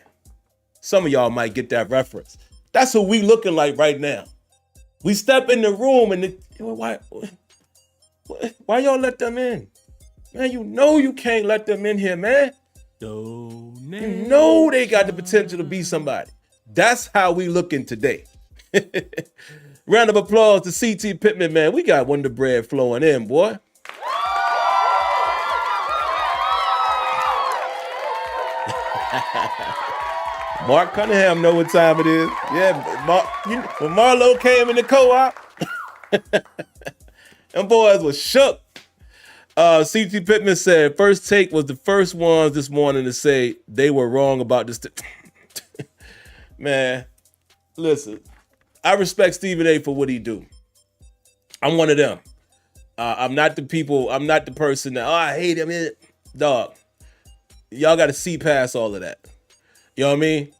Some of y'all might get that reference. That's what we looking like right now. We step in the room and why y'all let them in? Man, you can't let them in here, man. You know they got the potential to be somebody. That's how we looking today. Round of applause to CT Pittman, man. We got Wonder Bread flowing in, boy. Mark Cunningham know what time it is. Yeah, when Marlo came in the co-op, them boys was shook. CT Pittman said, First Take was the first ones this morning to say they were wrong about this. Man, listen, I respect Stephen A for what he do. I'm one of them. I'm not the person that, I hate him. Dog, y'all got to see past all of that. You know what I mean?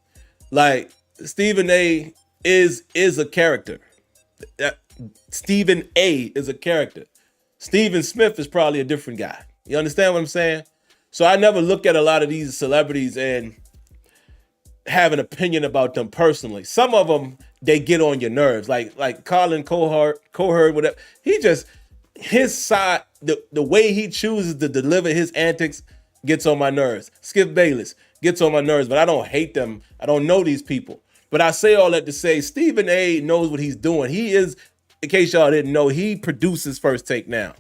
Like, Stephen A is a character. Stephen A is a character. Stephen Smith is probably a different guy. You understand what I'm saying? So I never look at a lot of these celebrities and have an opinion about them personally. Some of them, they get on your nerves. Like Colin Coherd, whatever. His side, the way he chooses to deliver his antics gets on my nerves. Skip Bayless Gets on my nerves, but I don't hate them. I don't know these people. But I say all that to say Stephen A knows what he's doing. He is, in case y'all didn't know, he produces First Take now.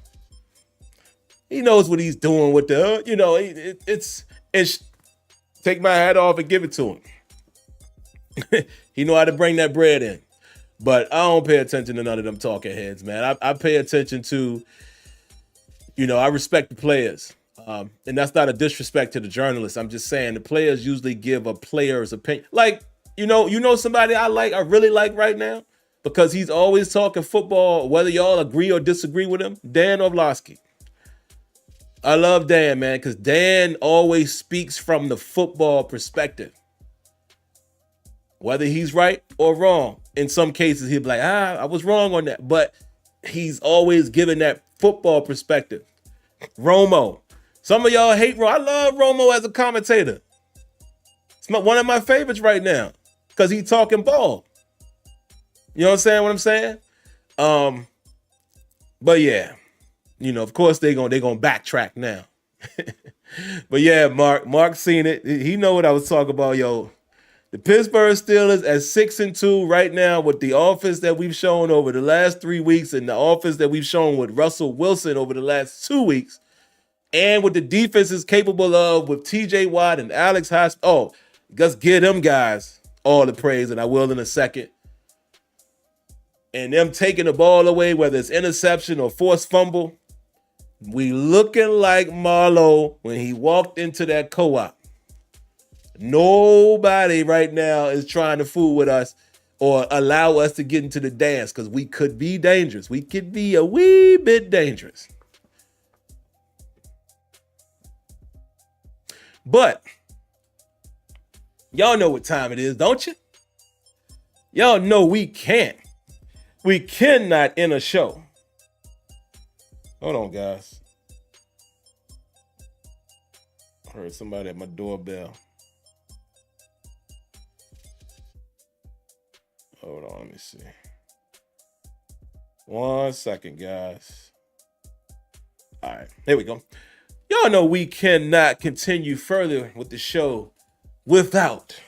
He knows what he's doing with the, it's take my hat off and give it to him. He know how to bring that bread in. But I don't pay attention to none of them talking heads, man. I pay attention to, I respect the players. And that's not a disrespect to the journalists. I'm just saying the players usually give a player's opinion. Like, somebody I really like right now, because he's always talking football, whether y'all agree or disagree with him, Dan Orlovsky. I love Dan, man, because Dan always speaks from the football perspective. Whether he's right or wrong. In some cases, he'll be like, I was wrong on that. But he's always giving that football perspective. Romo. Some of y'all hate Romo. I love Romo as a commentator. It's one of my favorites right now because he's talking ball. You know what I'm saying? But yeah, of course they're gonna backtrack now. But yeah, Mark seen it. He know what I was talking about, yo. The Pittsburgh Steelers at 6-2 right now with the offense that we've shown over the last 3 weeks and the offense that we've shown with Russell Wilson over the last 2 weeks. And what the defense is capable of with TJ Watt and Alex Haas. Oh, let's give them guys all the praise, and I will in a second. And them taking the ball away, whether it's interception or forced fumble, we looking like Marlowe when he walked into that co-op. Nobody right now is trying to fool with us or allow us to get into the dance because we could be dangerous. We could be a wee bit dangerous. But y'all know what time it is, don't you? Y'all know we can't. We cannot end a show. Hold on, guys. I heard somebody at my doorbell. Hold on, let me see. 1 second, guys. All right, here we go. Y'all know we cannot continue further with the show without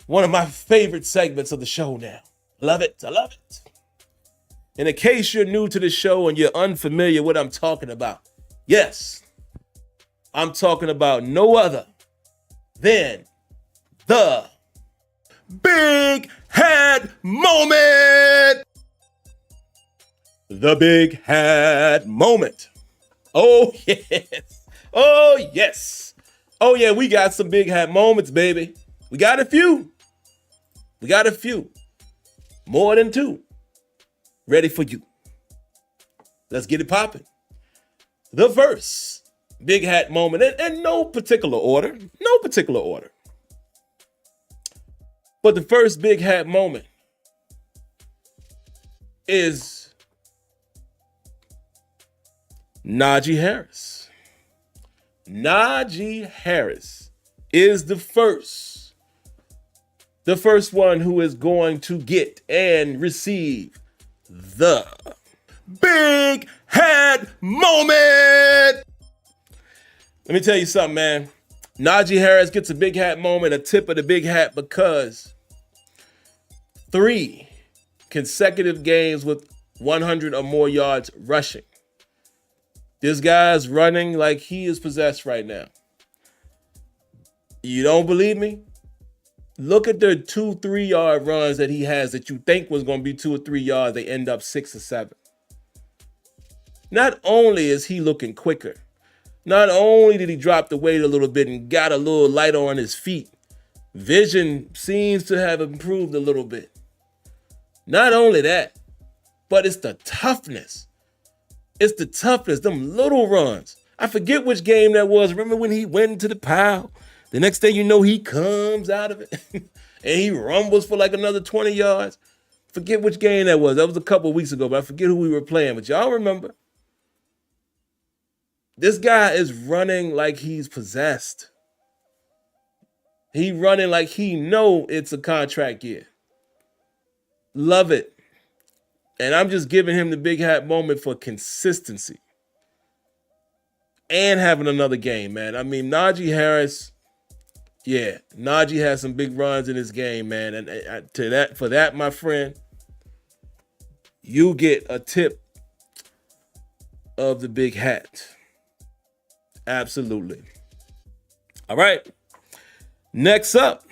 one of my favorite segments of the show now. Love it. I love it. And in case you're new to the show and you're unfamiliar with what I'm talking about, yes, I'm talking about no other than the Big Hat Moment. The Big Hat Moment. Oh, yes. Oh, yes. Oh, yeah, we got some big hat moments, baby. We got a few. More than 2. Ready for you. Let's get it popping. The first big hat moment, in no particular order. But the first big hat moment is Naji Harris. Naji Harris is the first one who is going to get and receive the Big Hat Moment. Let me tell you something, man. Naji Harris gets a big hat moment, a tip of the big hat, because 3 consecutive games with 100 or more yards rushing. This guy's running like he is possessed right now. You don't believe me? Look at the 2-3 yard runs that he has that you think was going to be 2 or 3 yards. They end up 6 or 7. Not only is he looking quicker, not only did he drop the weight a little bit and got a little lighter on his feet, vision seems to have improved a little bit. Not only that, but it's the toughness. Them little runs. I forget which game that was. Remember when he went into the pile? The next thing you know, he comes out of it and he rumbles for like another 20 yards. Forget which game that was. That was a couple of weeks ago, but I forget who we were playing. But y'all remember. This guy is running like he's possessed. He running like he know it's a contract year. Love it. And I'm just giving him the big hat moment for consistency and having another game, man. I mean, Naji Harris, Yeah, Naji has some big runs in this game, man. And for that, my friend, you get a tip of the big hat. Absolutely. All right. Next up,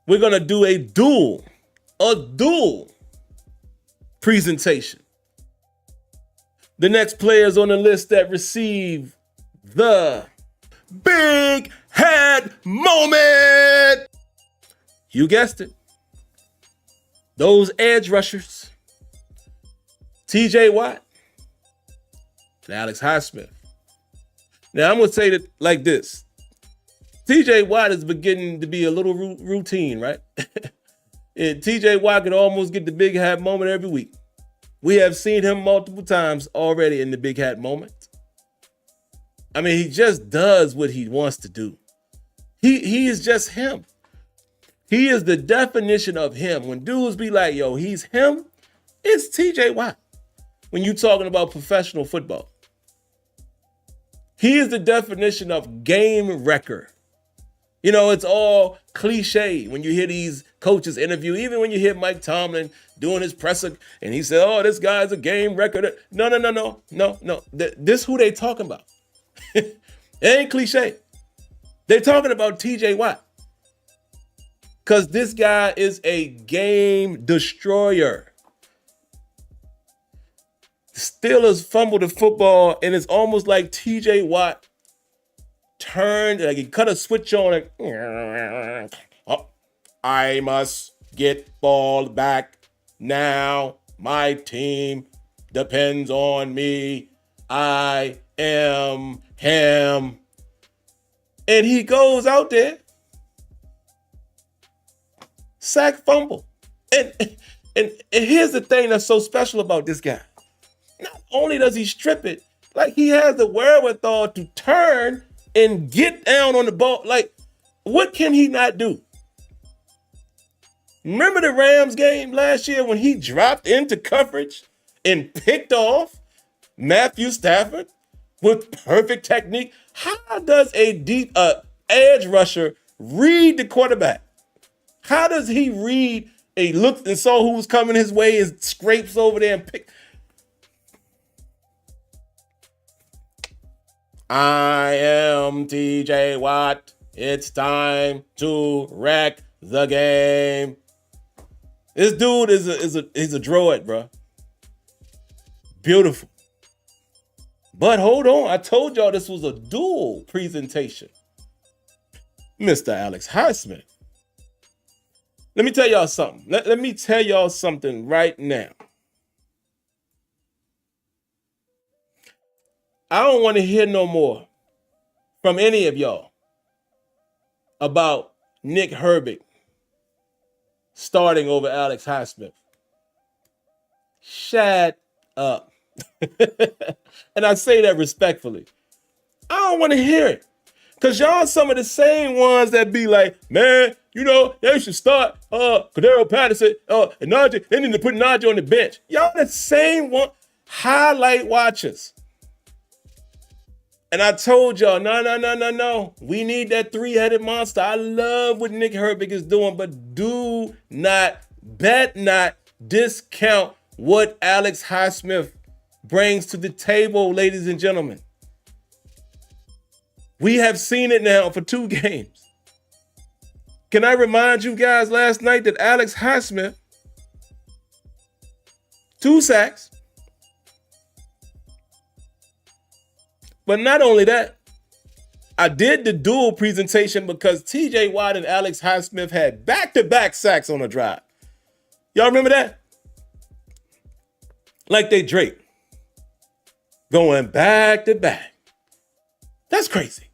we're going to do a dual presentation. The next players on the list that receive the big head moment. You guessed it. Those edge rushers. TJ Watt and Alex Highsmith. Now, I'm going to say that like this. TJ Watt is beginning to be a little routine, right? And TJ Watt could almost get the big hat moment every week. We have seen him multiple times already in the big hat moment. I mean, he just does what he wants to do. He is just him. He is the definition of him. When dudes be like, yo, he's him, it's TJ Watt. When you're talking about professional football. He is the definition of game wrecker. You know, it's all cliche when you hear these coaches interview, even when you hear Mike Tomlin doing his presser and he said, oh, this guy's a game wrecker. No. This who they talking about. It ain't cliche. They're talking about TJ Watt. Because this guy is a game destroyer. The Steelers fumbled the football, and it's almost like TJ Watt turned, like he cut a switch on, like, oh, I must get ball back now. My team depends on me. I am him. And he goes out there, sack fumble. And here's the thing that's so special about this guy. Not only does he strip it, like he has the wherewithal to turn and get down on the ball. Like, what can he not do? Remember the Rams game last year when he dropped into coverage and picked off Matthew Stafford with perfect technique? How does a deep edge rusher read the quarterback? How does he read a look and saw who was coming his way and scrapes over there and pick? I am TJ Watt. It's time to wreck the game. This dude is a droid, bro. Beautiful. But hold on, I told y'all this was a dual presentation. Mr. Alex Highsmith. Let me tell y'all something. Let me tell y'all something right now. I don't want to hear no more from any of y'all about Nick Herbig starting over Alex Highsmith. Shut up. And I say that respectfully. I don't want to hear it. Because y'all some of the same ones that be like, man, you know, they should start Cordero Patterson and Naji. They need to put Naji on the bench. Y'all the same one. Highlight watchers. And I told y'all, no. We need that three-headed monster. I love what Nick Herbig is doing, but do not, bet not discount what Alex Highsmith brings to the table, ladies and gentlemen. We have seen it now for 2 games. Can I remind you guys last night that Alex Highsmith, 2 sacks. But not only that, I did the dual presentation because TJ Watt and Alex Highsmith had back-to-back sacks on a drive. Y'all remember that? Like they Drake. Going back to back. That's crazy.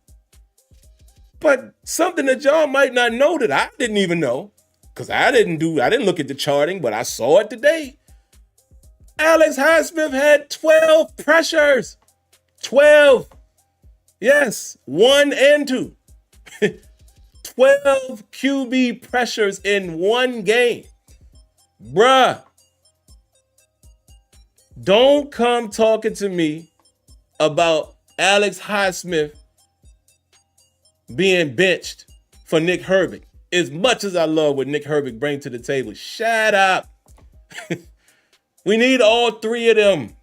But something that y'all might not know that I didn't even know, because I didn't look at the charting, but I saw it today. Alex Highsmith had 12 pressures. 12. Yes, 1 and 2. 12 QB pressures in 1 game. Bruh. Don't come talking to me about Alex Highsmith being benched for Nick Herbig. As much as I love what Nick Herbig brings to the table, shut up. We need all three of them.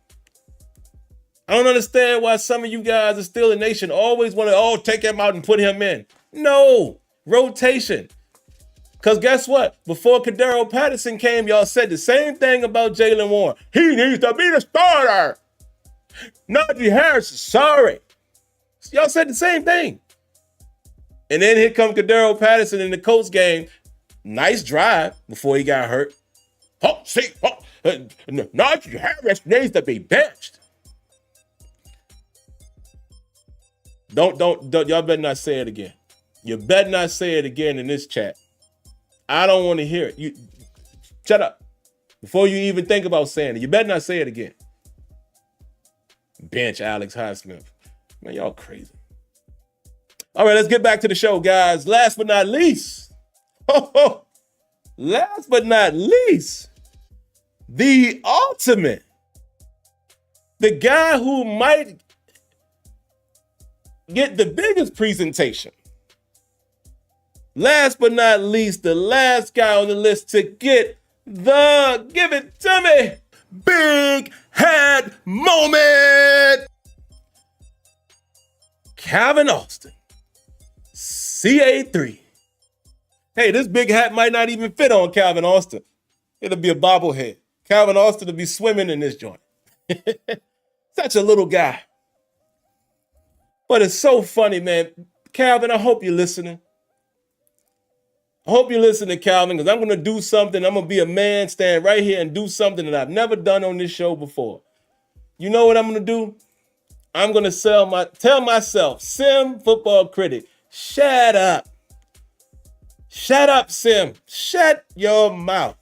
I don't understand why some of you guys, the Steelers Nation, always want to, take him out and put him in. No, rotation. Because guess what? Before Cordarrelle Patterson came, y'all said the same thing about Jaylen Warren. He needs to be the starter. Naji Harris is sorry. Y'all said the same thing. And then here comes Cordarrelle Patterson in the Colts game. Nice drive before he got hurt. Naji Harris needs to be benched. Don't, y'all better not say it again. You better not say it again in this chat. I don't want to hear it. You shut up. Before you even think about saying it, you better not say it again. Bench Alex Highsmith. Man, y'all crazy. All right, let's get back to the show, guys. Last but not least, the ultimate, the guy who might get the biggest presentation. Last but not least, the last guy on the list to get the give it to me big head moment. Calvin Austin, CA3. Hey, this big hat might not even fit on Calvin Austin. It'll be a bobblehead. Calvin Austin will be swimming in this joint. Such a little guy. But it's so funny, man. Calvin, I hope you're listening. I hope you listen to Calvin, because I'm going to do something. I'm going to be a man, stand right here and do something that I've never done on this show before. You know what I'm going to do? I'm going to tell myself, SimFBallCritic, shut up. Shut up, Sim. Shut your mouth.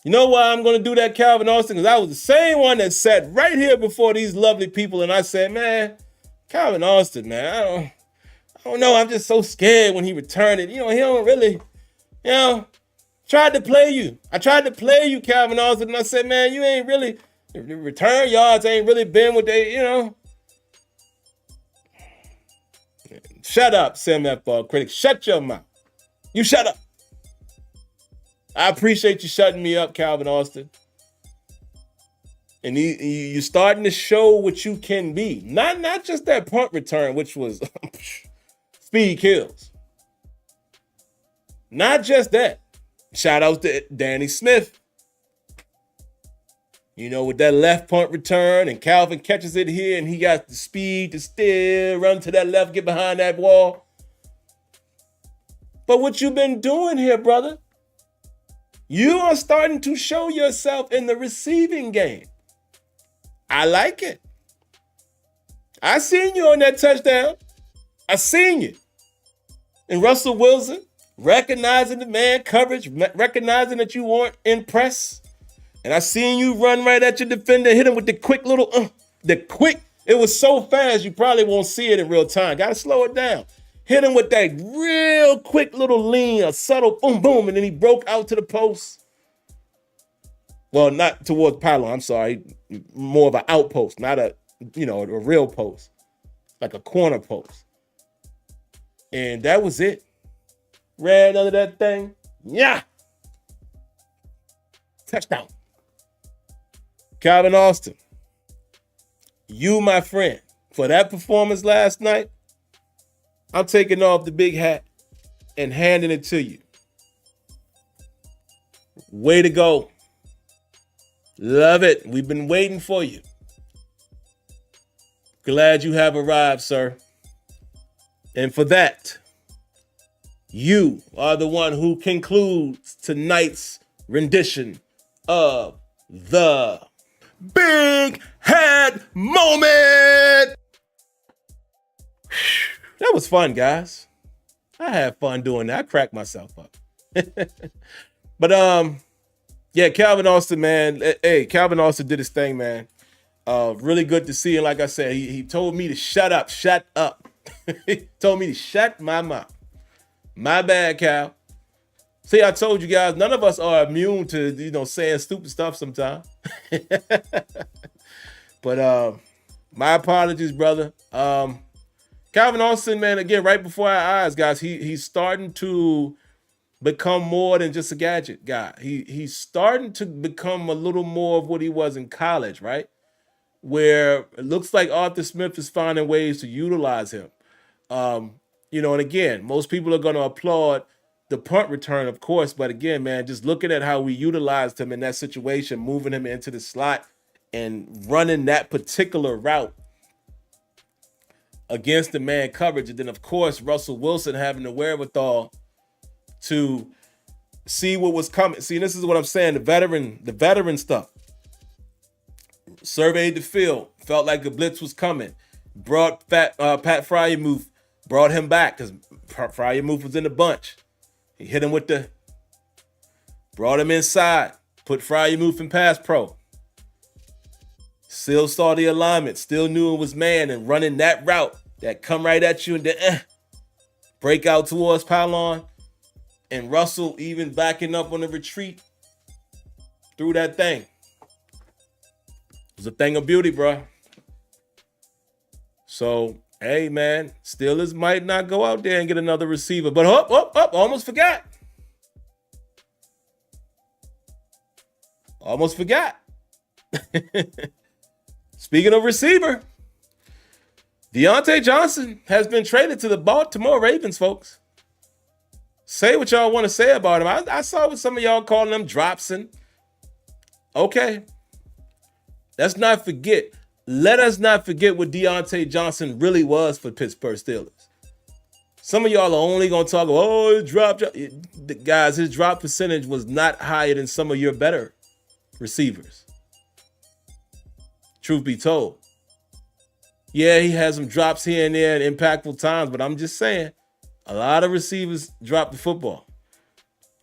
You know why I'm going to do that, Calvin Austin? Because I was the same one that sat right here before these lovely people, and I said, man, Calvin Austin, man, I don't know. I'm just so scared when he returned it. He don't really, tried to play you. I tried to play you, Calvin Austin, and I said, man, you ain't really, the return yards ain't really been what they, Shut up, SimFBallCritic. Shut your mouth. You shut up. I appreciate you shutting me up, Calvin Austin. And you're starting to show what you can be. Not just that punt return, which was speed kills. Not just that. Shout out to Danny Smith. With that left punt return, and Calvin catches it here, and he got the speed to still run to that left, get behind that wall. But what you've been doing here, brother, you are starting to show yourself in the receiving game. I like it. I seen you on that touchdown. I seen you. And Russell Wilson, recognizing the man coverage, recognizing that you weren't impressed. And I seen you run right at your defender, hit him with the quick little, it was so fast you probably won't see it in real time. Got to slow it down. Hit him with that real quick little lean, a subtle boom, boom, and then he broke out to the post. Well, not towards pylon, I'm sorry. More of an outpost, not a real post. Like a corner post. And that was it. Ran under that thing. Yeah. Touchdown. Calvin Austin, you, my friend, for that performance last night, I'm taking off the big hat and handing it to you. Way to go. Love it. We've been waiting for you. Glad you have arrived, sir. And for that, you are the one who concludes tonight's rendition of the Big Head Moment. That was fun, guys. I had fun doing that. I cracked myself up. But yeah, Calvin Austin, man. Hey, Calvin Austin did his thing, man. Really good to see him. Like I said, he told me to shut up. He told me to shut my mouth. My bad, Cal. See, I told you guys, none of us are immune to, saying stupid stuff sometimes. But my apologies, brother. Calvin Austin, man, again, right before our eyes, guys, he's starting to become more than just a gadget guy. He's starting to become a little more of what he was in college, right? Where it looks like Arthur Smith is finding ways to utilize him. And again, most people are going to applaud the punt return, of course, but again, man, just looking at how we utilized him in that situation, moving him into the slot and running that particular route against the man coverage. And then, of course, Russell Wilson having the wherewithal to see what was coming. See, this is what I'm saying, the veteran stuff. Surveyed the field, felt like the blitz was coming. Brought Pat Freiermuth, brought him back because Freiermuth was in the bunch. He hit him brought him inside, put Freiermuth in pass pro. Still saw the alignment, still knew it was man, and running that route that come right at you and then break out towards pylon. And Russell even backing up on the retreat through that thing. It was a thing of beauty, bro. So, hey, man, Steelers might not go out there and get another receiver. But almost forgot. Almost forgot. Speaking of receiver, Diontae Johnson has been traded to the Baltimore Ravens, folks. Say what y'all want to say about him. I saw what some of y'all calling him dropson. Okay. Let us not forget what Diontae Johnson really was for Pittsburgh Steelers. Some of y'all are only going to talk about, his drop. Guys, his drop percentage was not higher than some of your better receivers. Truth be told. Yeah, he has some drops here and there in impactful times, but I'm just saying, a lot of receivers drop the football.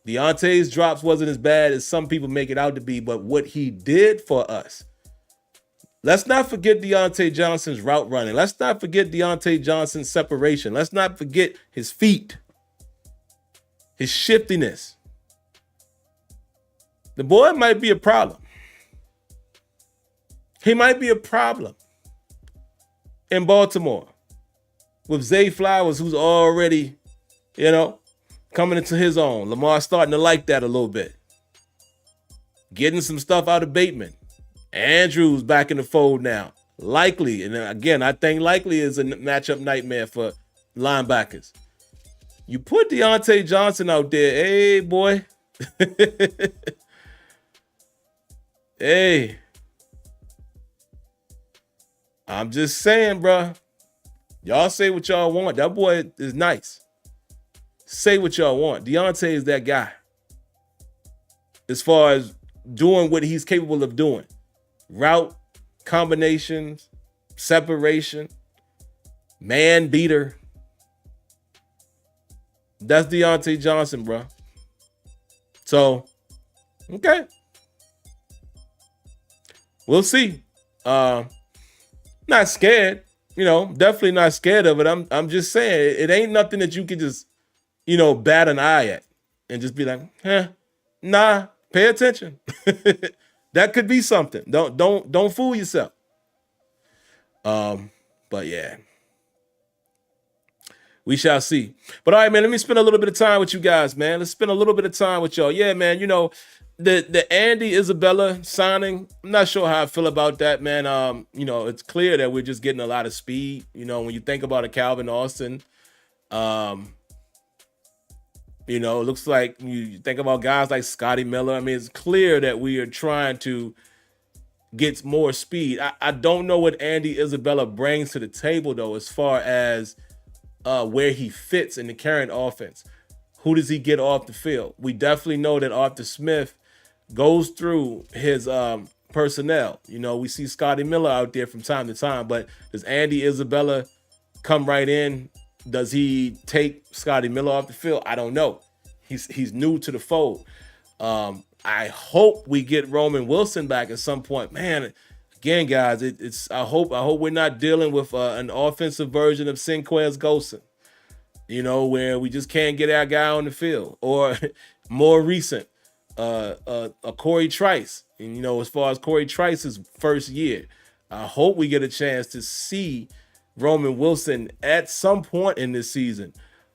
Deontay's drops wasn't as bad as some people make it out to be, but what he did for us. Let's not forget Diontae Johnson's route running. Let's not forget Diontae Johnson's separation. Let's not forget his feet, his shiftiness. The boy might be a problem. He might be a problem in Baltimore with Zay Flowers, who's already, coming into his own. Lamar starting to like that a little bit. Getting some stuff out of Bateman. Andrews back in the fold now. Likely, and again, I think likely is a matchup nightmare for linebackers. You put Diontae Johnson out there, hey, boy. Hey. I'm just saying, bro. Y'all say what y'all want. That boy is nice. Say what y'all want. Diontae is that guy. As far as doing what he's capable of doing. Route, combinations, separation, man beater. That's Diontae Johnson, bro. So, okay. We'll see. Not scared. Definitely not scared of it. I'm just saying it ain't nothing that you can just, bat an eye at and just be like, nah, pay attention. That could be something. Don't fool yourself. But yeah. We shall see. But all right, man, let me spend a little bit of time with you guys, man. Let's spend a little bit of time with y'all. Yeah, man, the Andy Isabella signing, I'm not sure how I feel about that, man. It's clear that we're just getting a lot of speed. When you think about a Calvin Austin, it looks like you think about guys like Scotty Miller. I mean, it's clear that we are trying to get more speed. I don't know what Andy Isabella brings to the table, though, as far as where he fits in the current offense. Who does he get off the field? We definitely know that Arthur Smith goes through his personnel. We see Scotty Miller out there from time to time, but does Andy Isabella come right in? Does he take Scotty Miller off the field? I don't know. He's new to the fold. I hope we get Roman Wilson back at some point. Man, again, guys, I hope we're not dealing with an offensive version of Sinquez Golson. Where we just can't get our guy on the field, or more recent, Corey Trice. And, as far as Corey Trice's first year, I hope we get a chance to see Roman Wilson at some point in this season.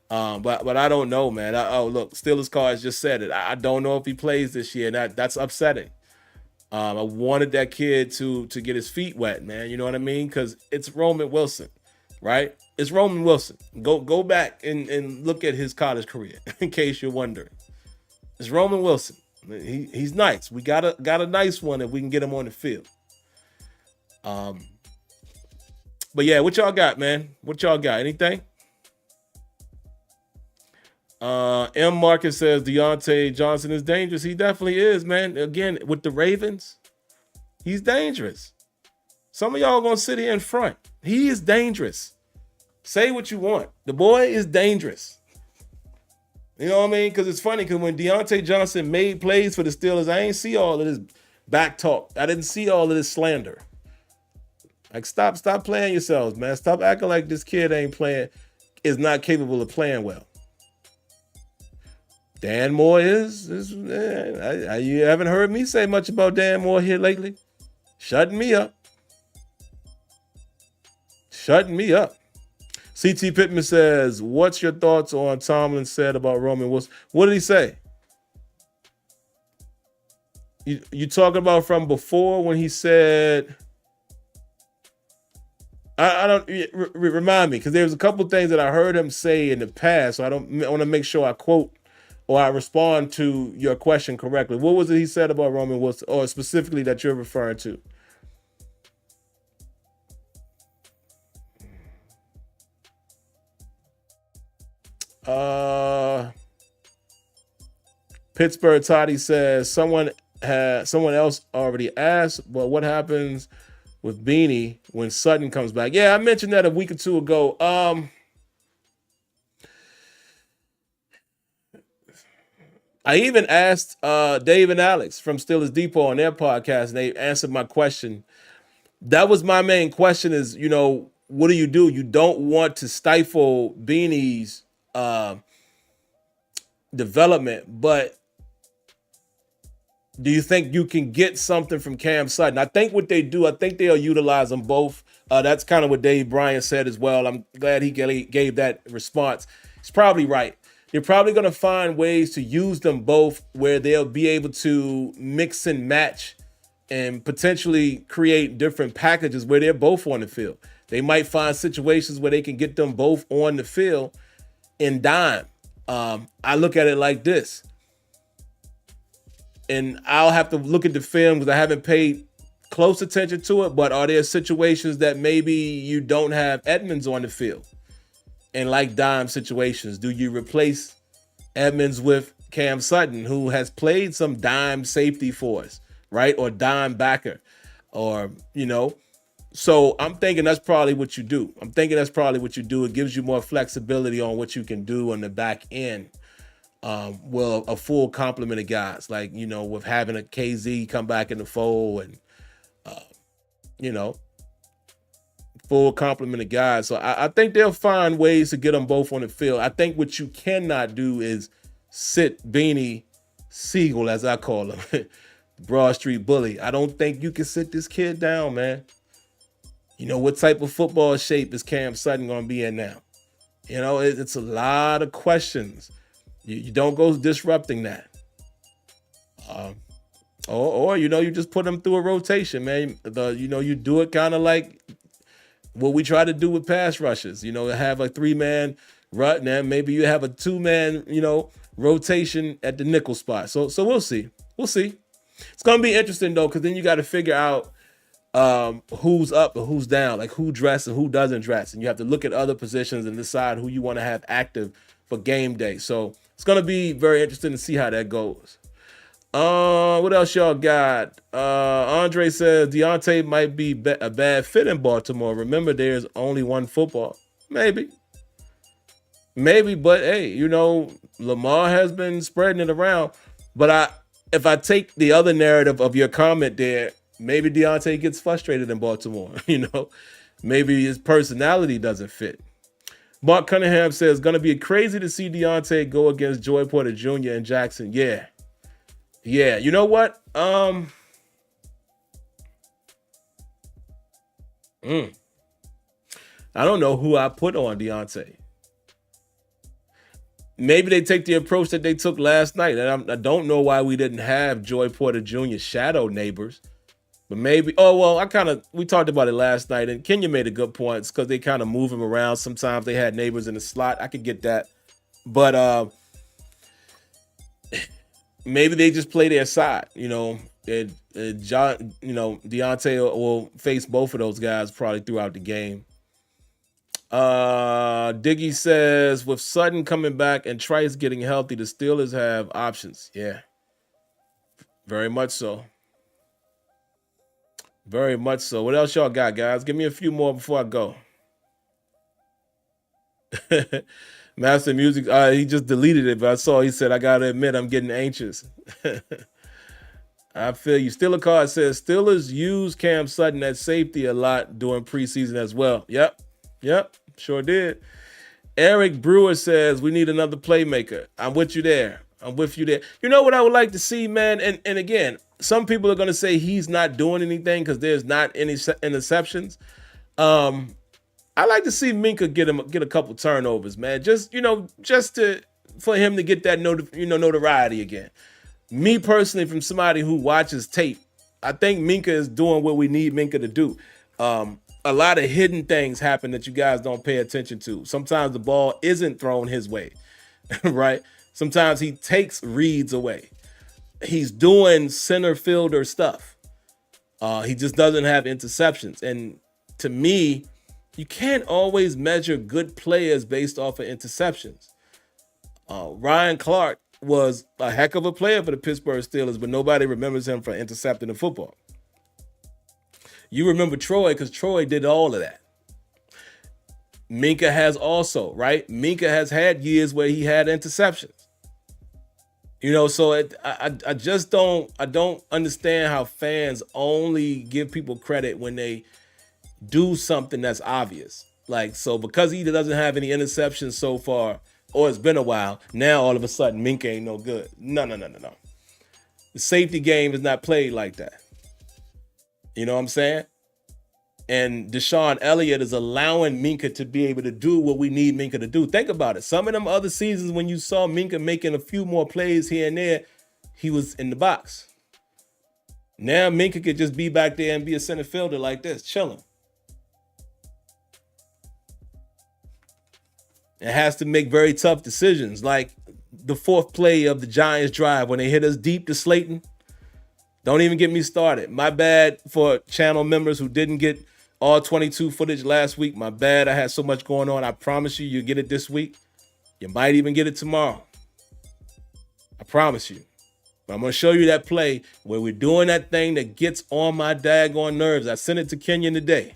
But I don't know, man. Look, Steelers cards just said it. I don't know if he plays this year. That's upsetting. I wanted that kid to get his feet wet, man. You know what I mean? Because it's Roman Wilson, right? It's Roman Wilson. Go back and look at his college career, in case you're wondering. It's Roman Wilson. He's nice. We got a nice one if we can get him on the field. But yeah, what y'all got, man? What y'all got? Anything? M. Marcus says Diontae Johnson is dangerous. He definitely is, man. Again, with the Ravens, he's dangerous. Some of y'all gonna sit here in front. He is dangerous. Say what you want. The boy is dangerous. You know what I mean? Because it's funny, because when Diontae Johnson made plays for the Steelers, I ain't see all of this back talk. I didn't see all of this slander. Like, stop playing yourselves, man. Stop acting like this kid is not capable of playing well. Dan Moore you haven't heard me say much about Dan Moore here lately. Shutting me up. CT Pittman says, what's your thoughts on Tomlin said about Roman Wilson? What did he say? You talking about from before when he said, I don't remind me, because there's a couple things that I heard him say in the past. So I want to make sure I quote or I respond to your question correctly. What was it he said about Roman Wilson, or specifically that you're referring to? Pittsburgh Toddy says someone else already asked, but what happens with Beanie when Sutton comes back? Yeah, I mentioned that a week or two ago. I even asked Dave and Alex from Steelers Depot on their podcast, and they answered my question. That was my main question is, what do? You don't want to stifle Beanie's development, but do you think you can get something from Cam Sutton? I think what they do, I think they'll utilize them both. That's kind of what Dave Bryan said as well. I'm glad he gave that response. He's probably right. They're probably going to find ways to use them both where they'll be able to mix and match and potentially create different packages where they're both on the field. They might find situations where they can get them both on the field in dime. I look at it like this. And I'll have to look at the film because I haven't paid close attention to it, but are there situations that maybe you don't have Edmonds on the field? And like dime situations, do you replace Edmonds with Cam Sutton, who has played some dime safety for us, right? Or dime backer, or, So I'm thinking that's probably what you do. It gives you more flexibility on what you can do on the back end. Well, a full complement of guys, like, with having a KZ come back in the fold and, full complement of guys. So I think they'll find ways to get them both on the field. I think what you cannot do is sit Beanie Siegel, as I call him, Broad Street Bully. I don't think you can sit this kid down, man. What type of football shape is Cam Sutton going to be in now? It's a lot of questions. You don't go disrupting that. Or you just put them through a rotation, man. You do it kind of like what we try to do with pass rushes. Have a 3-man rut, and then maybe you have a 2-man, rotation at the nickel spot. So we'll see. It's gonna be interesting though, because then you got to figure out who's up and who's down, like who dressed and who doesn't dress, and you have to look at other positions and decide who you want to have active for game day. So it's gonna be very interesting to see how that goes. What else y'all got? Andre says Diontae might be a bad fit in Baltimore. Remember, there's only one football. Maybe, but hey, Lamar has been spreading it around. But if I take the other narrative of your comment there, maybe Diontae gets frustrated in Baltimore. Maybe his personality doesn't fit. Mark Cunningham says, going to be crazy to see Diontae go against Joy Porter Jr. and Jackson. Yeah. You know what? I don't know who I put on Diontae. Maybe they take the approach that they took last night. And I don't know why we didn't have Joy Porter Jr. shadow neighbors. But maybe, we talked about it last night, and Kenya made a good point. It's because they kind of move him around. Sometimes they had neighbors in the slot. I could get that. But maybe they just play their side, and John, Diontae will face both of those guys probably throughout the game. Diggy says, with Sutton coming back and Trice getting healthy, the Steelers have options. Yeah, very much so. Very much so. What else y'all got, guys? Give me a few more before I go. Master Music, he just deleted it, but I saw he said, I got to admit, I'm getting anxious. I feel you. Steeler Card says, Steelers use Cam Sutton at safety a lot during preseason as well. Yep, sure did. Eric Brewer says, we need another playmaker. I'm with you there. You know what I would like to see, man? And again, some people are going to say he's not doing anything because there's not any interceptions. I like to see Minka get a couple turnovers, man. For him to get that notoriety again. Me personally, from somebody who watches tape, I think Minka is doing what we need Minka to do. A lot of hidden things happen that you guys don't pay attention to. Sometimes the ball isn't thrown his way, right? Sometimes he takes reads away. He's doing center fielder stuff. He just doesn't have interceptions. And to me, you can't always measure good players based off of interceptions. Ryan Clark was a heck of a player for the Pittsburgh Steelers, but nobody remembers him for intercepting the football. You remember Troy because Troy did all of that. Minka has also, right? Minka has had years where he had interceptions. So I just don't understand how fans only give people credit when they do something that's obvious. So because he doesn't have any interceptions so far, or it's been a while, now all of a sudden Minka ain't no good. No. The safety game is not played like that. You know what I'm saying? And Deshaun Elliott is allowing Minka to be able to do what we need Minka to do. Think about it. Some of them other seasons when you saw Minka making a few more plays here and there, he was in the box. Now Minka could just be back there and be a center fielder like this, chilling. It has to make very tough decisions, like the fourth play of the Giants drive when they hit us deep to Slayton. Don't even get me started. My bad for channel members who didn't get all 22 footage last week. My bad. I had so much going on. I promise you'll get it this week. You might even get it tomorrow. I promise you. But I'm going to show you that play where we're doing that thing that gets on my daggone nerves. I sent it to Kenyon today.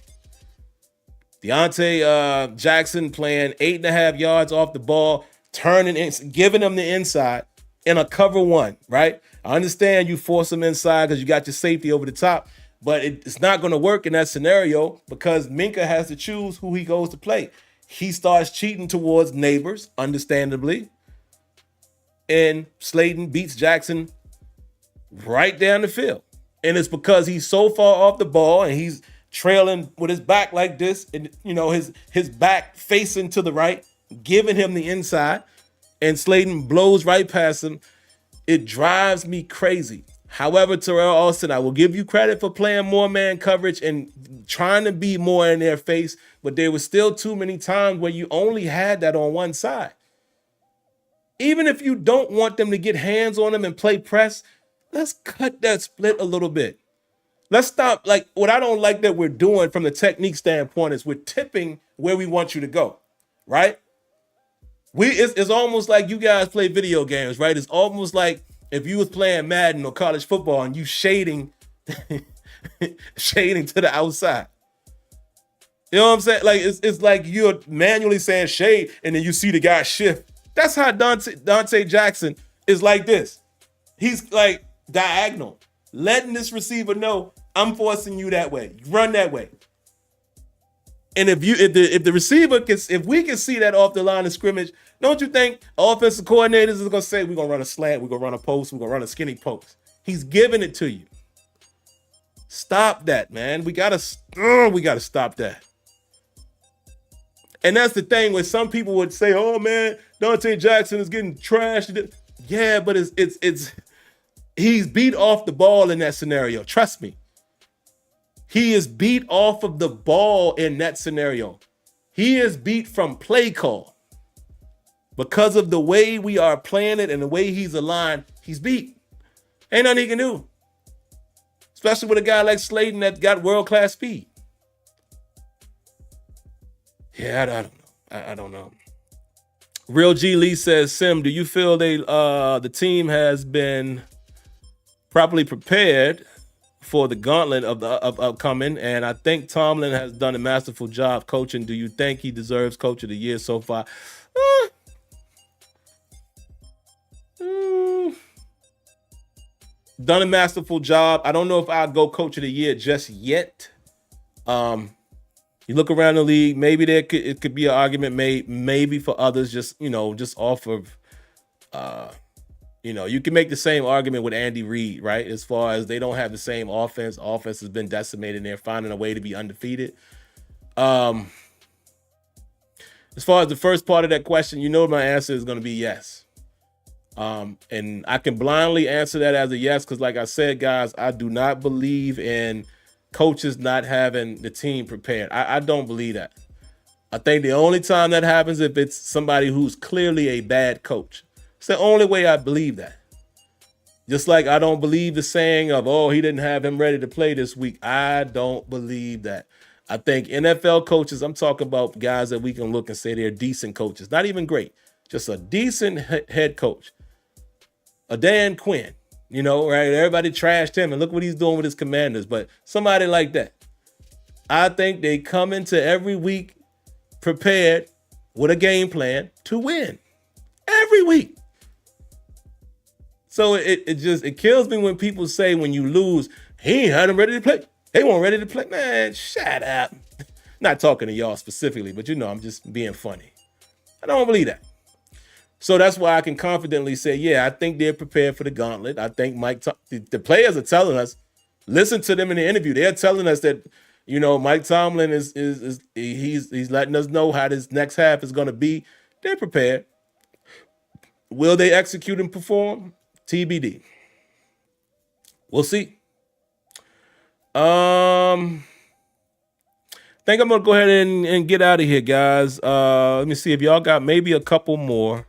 Diontae Jackson playing 8.5 yards off the ball, turning in, giving him the inside in a cover one, right? I understand you force him inside because you got your safety over the top, but it's not going to work in that scenario because Minka has to choose who he goes to play. He starts cheating towards neighbors, understandably, and Slayton beats Jackson right down the field. And it's because he's so far off the ball and he's trailing with his back like this, and his back facing to the right, giving him the inside, and Slayton blows right past him. It drives me crazy. However, Terrell Austin, I will give you credit for playing more man coverage and trying to be more in their face, but there was still too many times where you only had that on one side. Even if you don't want them to get hands on them and play press, let's cut that split a little bit. Let's stop. Like, what I don't like that we're doing from the technique standpoint is we're tipping where we want you to go, right? It's almost like you guys play video games, right? It's almost like if you was playing Madden or college football and you shading to the outside. You know what I'm saying? Like, it's like you're manually saying shade and then you see the guy shift. That's how Diontae Jackson is like this. He's like diagonal, letting this receiver know I'm forcing you that way. Run that way. And if the receiver if we can see that off the line of scrimmage, don't you think offensive coordinators are gonna say we're gonna run a slant, we're gonna run a post, we're gonna run a skinny post? He's giving it to you. Stop that, man. We gotta stop that. And that's the thing where some people would say, "Oh man, Diontae Jackson is getting trashed." Yeah, but it's he's beat off the ball in that scenario. Trust me. He is beat off of the ball in that scenario. He is beat from play call. Because of the way we are playing it and the way he's aligned, he's beat. Ain't nothing he can do. Especially with a guy like Slayton that's got world-class speed. Yeah, I don't know. I don't know. Real G Lee says, Sim, do you feel the team has been properly prepared for the gauntlet of upcoming? And I think Tomlin has done a masterful job coaching. Do you think he deserves Coach of the Year so far? Done a masterful job. I don't know if I'll go Coach of the Year just yet. You look around the league, maybe it could be an argument made, maybe for others, just off of, you can make the same argument with Andy Reid, right? As far as they don't have the same offense. Offense has been decimated and they're finding a way to be undefeated. As far as the first part of that question, my answer is going to be yes. And I can blindly answer that as a yes, because like I said, guys, I do not believe in coaches not having the team prepared. I don't believe that. I think the only time that happens if it's somebody who's clearly a bad coach. It's the only way I believe that. Just like I don't believe the saying of, oh, he didn't have him ready to play this week. I don't believe that. I think NFL coaches, I'm talking about guys that we can look and say they're decent coaches. Not even great. Just a decent head coach. A Dan Quinn. Right? Everybody trashed him, and look what he's doing with his Commanders. But somebody like that, I think they come into every week prepared with a game plan to win. Every week. So it kills me when people say when you lose, he ain't had them ready to play. They weren't ready to play. Man, shut up. Not talking to y'all specifically, but I'm just being funny. I don't believe that. So that's why I can confidently say, yeah, I think they're prepared for the gauntlet. I think the players are telling us, listen to them in the interview. They're telling us that, Mike Tomlin he's letting us know how this next half is going to be. They're prepared. Will they execute and perform? TBD. We'll see. I think I'm going to go ahead and get out of here, guys. Let me see if y'all got maybe a couple more.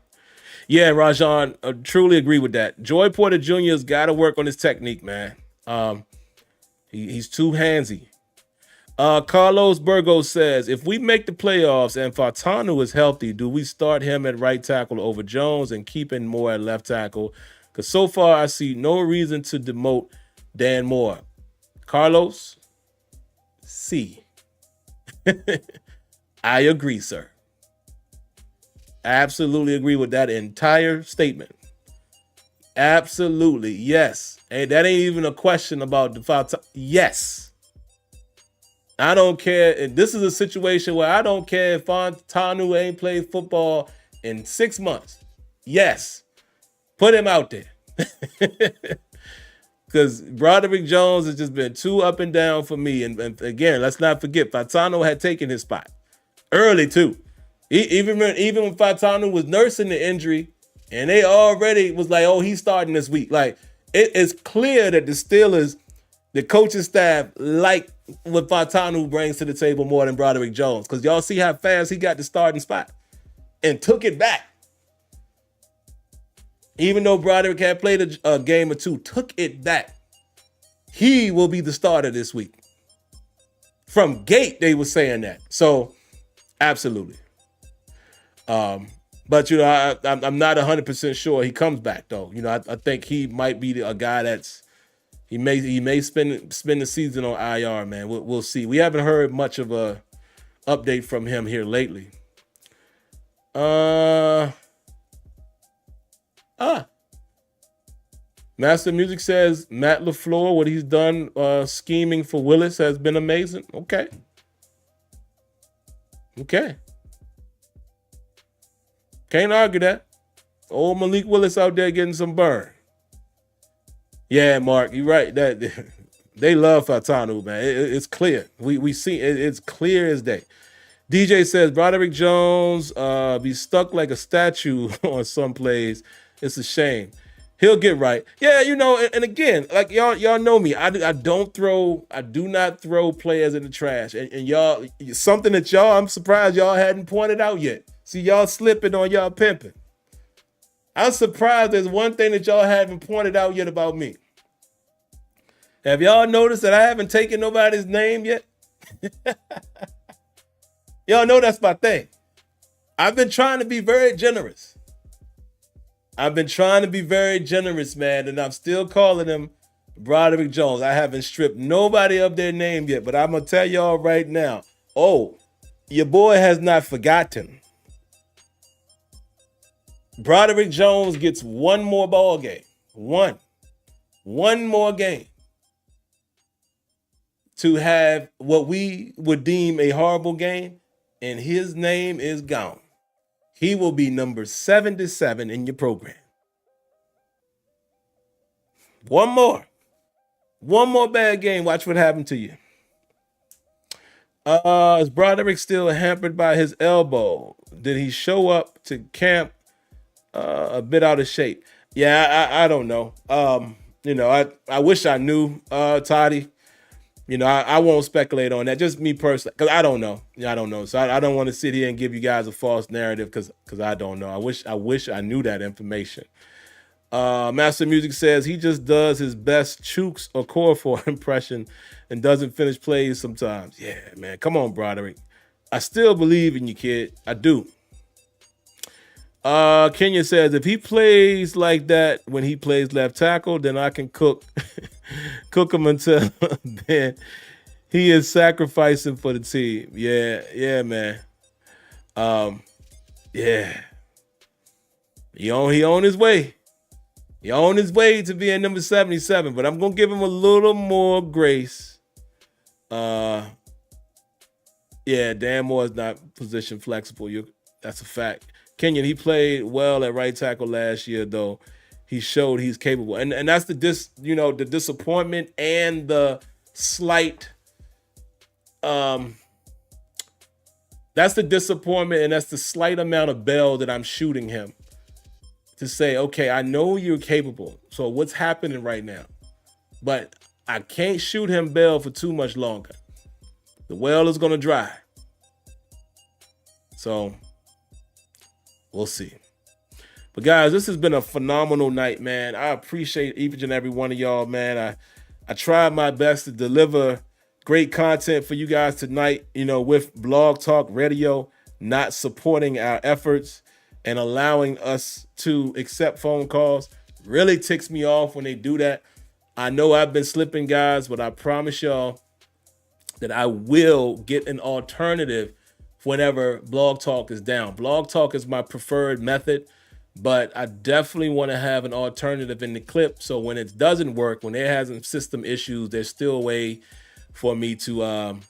Yeah, Rajan, I truly agree with that. Joy Porter Jr. has got to work on his technique, man. He's too handsy. Carlos Burgos says, if we make the playoffs and Fautanu is healthy, do we start him at right tackle over Jones and keep him Moore at left tackle? Because so far I see no reason to demote Dan Moore. Carlos, C. I agree, sir. Absolutely agree with that entire statement. Absolutely, yes. And that ain't even a question about the foul. Yes. I don't care. And this is a situation where I don't care if Fautanu ain't played football in 6 months. Yes. Put him out there. Because Broderick Jones has just been too up and down for me. And again, let's not forget, Fautanu had taken his spot early too. Even when Fautanu was nursing the injury, and they already was like, oh, he's starting this week. Like, it is clear that the Steelers, the coaching staff, like what Fautanu brings to the table more than Broderick Jones. Because y'all see how fast he got the starting spot and took it back. Even though Broderick had played a game or two, took it back. He will be the starter this week. From gate, they were saying that. So, absolutely. But I'm not 100% sure he comes back though. I think he might be a guy that's he may spend the season on IR. Man, we'll see. We haven't heard much of a update from him here lately. Master Music says Matt LaFleur, what he's done scheming for Willis has been amazing. Okay. Can't argue that. Old Malik Willis out there getting some burn. Yeah, Mark, you're right. That they love Fautanu, man. It's clear. We see it, it's clear as day. DJ says Broderick Jones be stuck like a statue on some plays. It's a shame. He'll get right. Yeah, and again, like y'all know me. I do not throw players in the trash. And y'all, something that I'm surprised y'all hadn't pointed out yet. See, y'all slipping on y'all pimping. I'm surprised there's one thing that y'all haven't pointed out yet about me. Have y'all noticed that I haven't taken nobody's name yet? Y'all know that's my thing. I've been trying to be very generous. Man, and I'm still calling him Broderick Jones. I haven't stripped nobody of their name yet, but I'm going to tell y'all right now. Oh, your boy has not forgotten. Broderick Jones gets one more ball game. One more game to have what we would deem a horrible game, and his name is gone. He will be number 77 in your program. One more bad game. Watch what happened to you. Is Broderick still hampered by his elbow? Did he show up to camp a bit out of shape? Yeah, I don't know. I wish I knew, Toddy. I won't speculate on that. Just me personally, because I don't know. I don't know. So I don't want to sit here and give you guys a false narrative because I don't know. I wish I knew that information. Master Music says he just does his best Chooks or Corfor impression and doesn't finish plays sometimes. Yeah, man. Come on, Broderick. I still believe in you, kid. I do. Kenya says if he plays like that when he plays left tackle, then I can cook him until then. He is sacrificing for the team. Yeah, man. Yeah. He on his way. He on his way to being number 77, but I'm gonna give him a little more grace. Yeah, Dan Moore is not position flexible. That's a fact. Kenyon, he played well at right tackle last year, though. He showed he's capable. And that's the disappointment and the slight that's the disappointment and that's the slight amount of bell that I'm shooting him to say, okay, I know you're capable. So what's happening right now? But I can't shoot him bell for too much longer. The well is going to dry. So we'll see. But guys, this has been a phenomenal night, man. I appreciate each and every one of y'all, man. I tried my best to deliver great content for you guys tonight, with Blog Talk Radio not supporting our efforts and allowing us to accept phone calls. Really ticks me off when they do that. I know I've been slipping, guys, but I promise y'all that I will get an alternative whenever Blog Talk is down. Blog Talk is my preferred method, but I definitely want to have an alternative in the clip. So when it doesn't work, when there has some system issues, there's still a way for me to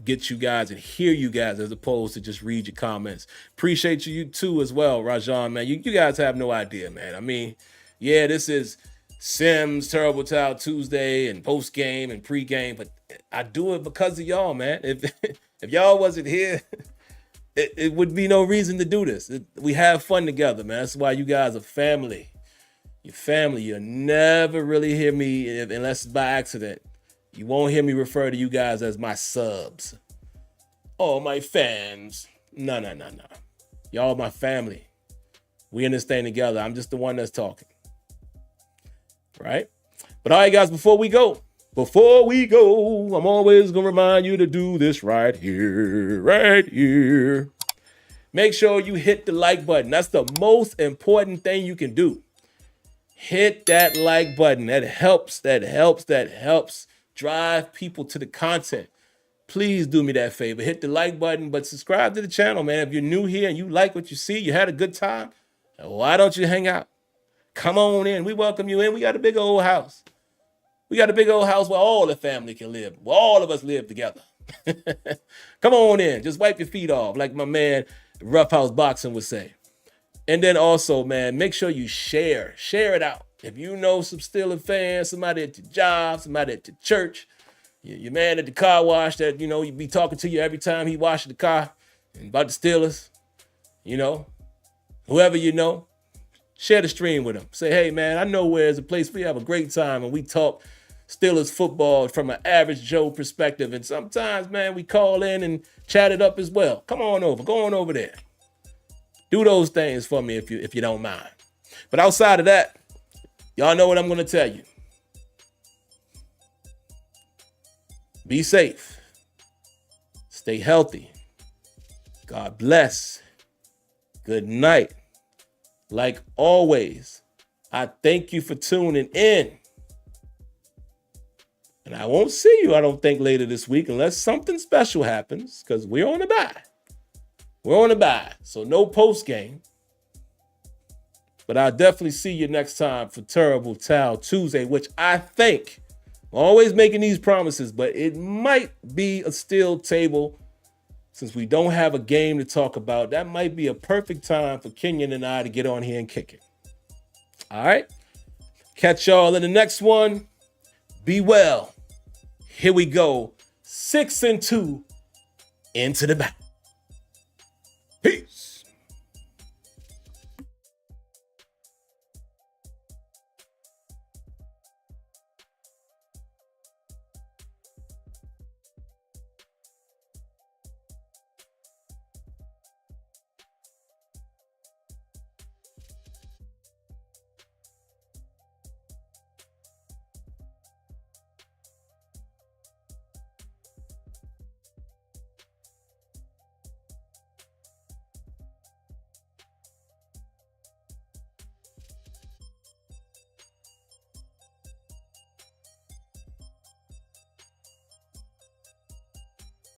get you guys and hear you guys as opposed to just read your comments. Appreciate you too as well, Rajan, man. You guys have no idea, man. I mean, yeah, this is Sims Terrible Towel Tuesday and post game and pre-game, but I do it because of y'all, man. If y'all wasn't here, it would be no reason to do this. We have fun together, man. That's why you guys are family. You're family. You'll never really hear me unless it's by accident. You won't hear me refer to you guys as my subs. Oh, my fans. No. Y'all my family. We in this thing together. I'm just the one that's talking. Right? But all right, guys, before we go, I'm always going to remind you to do this right here. Make sure you hit the like button. That's the most important thing you can do. Hit that like button. That helps drive people to the content. Please do me that favor. Hit the like button, but subscribe to the channel, man. If you're new here and you like what you see, you had a good time, why don't you hang out? Come on in. We welcome you in. We got a big old house. We got a big old house where all the family can live, where all of us live together. Come on in. Just wipe your feet off, like my man Rough House Boxing would say. And then also, man, make sure you share it out. If you know some Steelers fans, somebody at your job, somebody at your church, your man at the car wash that, you be talking to you every time he washes the car, and about the Steelers, you know, whoever you know, share the stream with them. Say, hey, man, I know where there's a place we have a great time and we talk Steelers football from an average Joe perspective. And sometimes, man, we call in and chat it up as well. Come on over. Go on over there. Do those things for me if you don't mind. But outside of that, y'all know what I'm going to tell you. Be safe. Stay healthy. God bless. Good night. Like always, I thank you for tuning in. And I won't see you, I don't think, later this week unless something special happens, because we're on a bye. We're on a bye, so no post game. But I'll definitely see you next time for Terrible Towel Tuesday, which I think, I'm always making these promises, but it might be a steel table since we don't have a game to talk about. That might be a perfect time for Kenyon and I to get on here and kick it. All right? Catch y'all in the next one. Be well. Here we go. 6-2 into the back.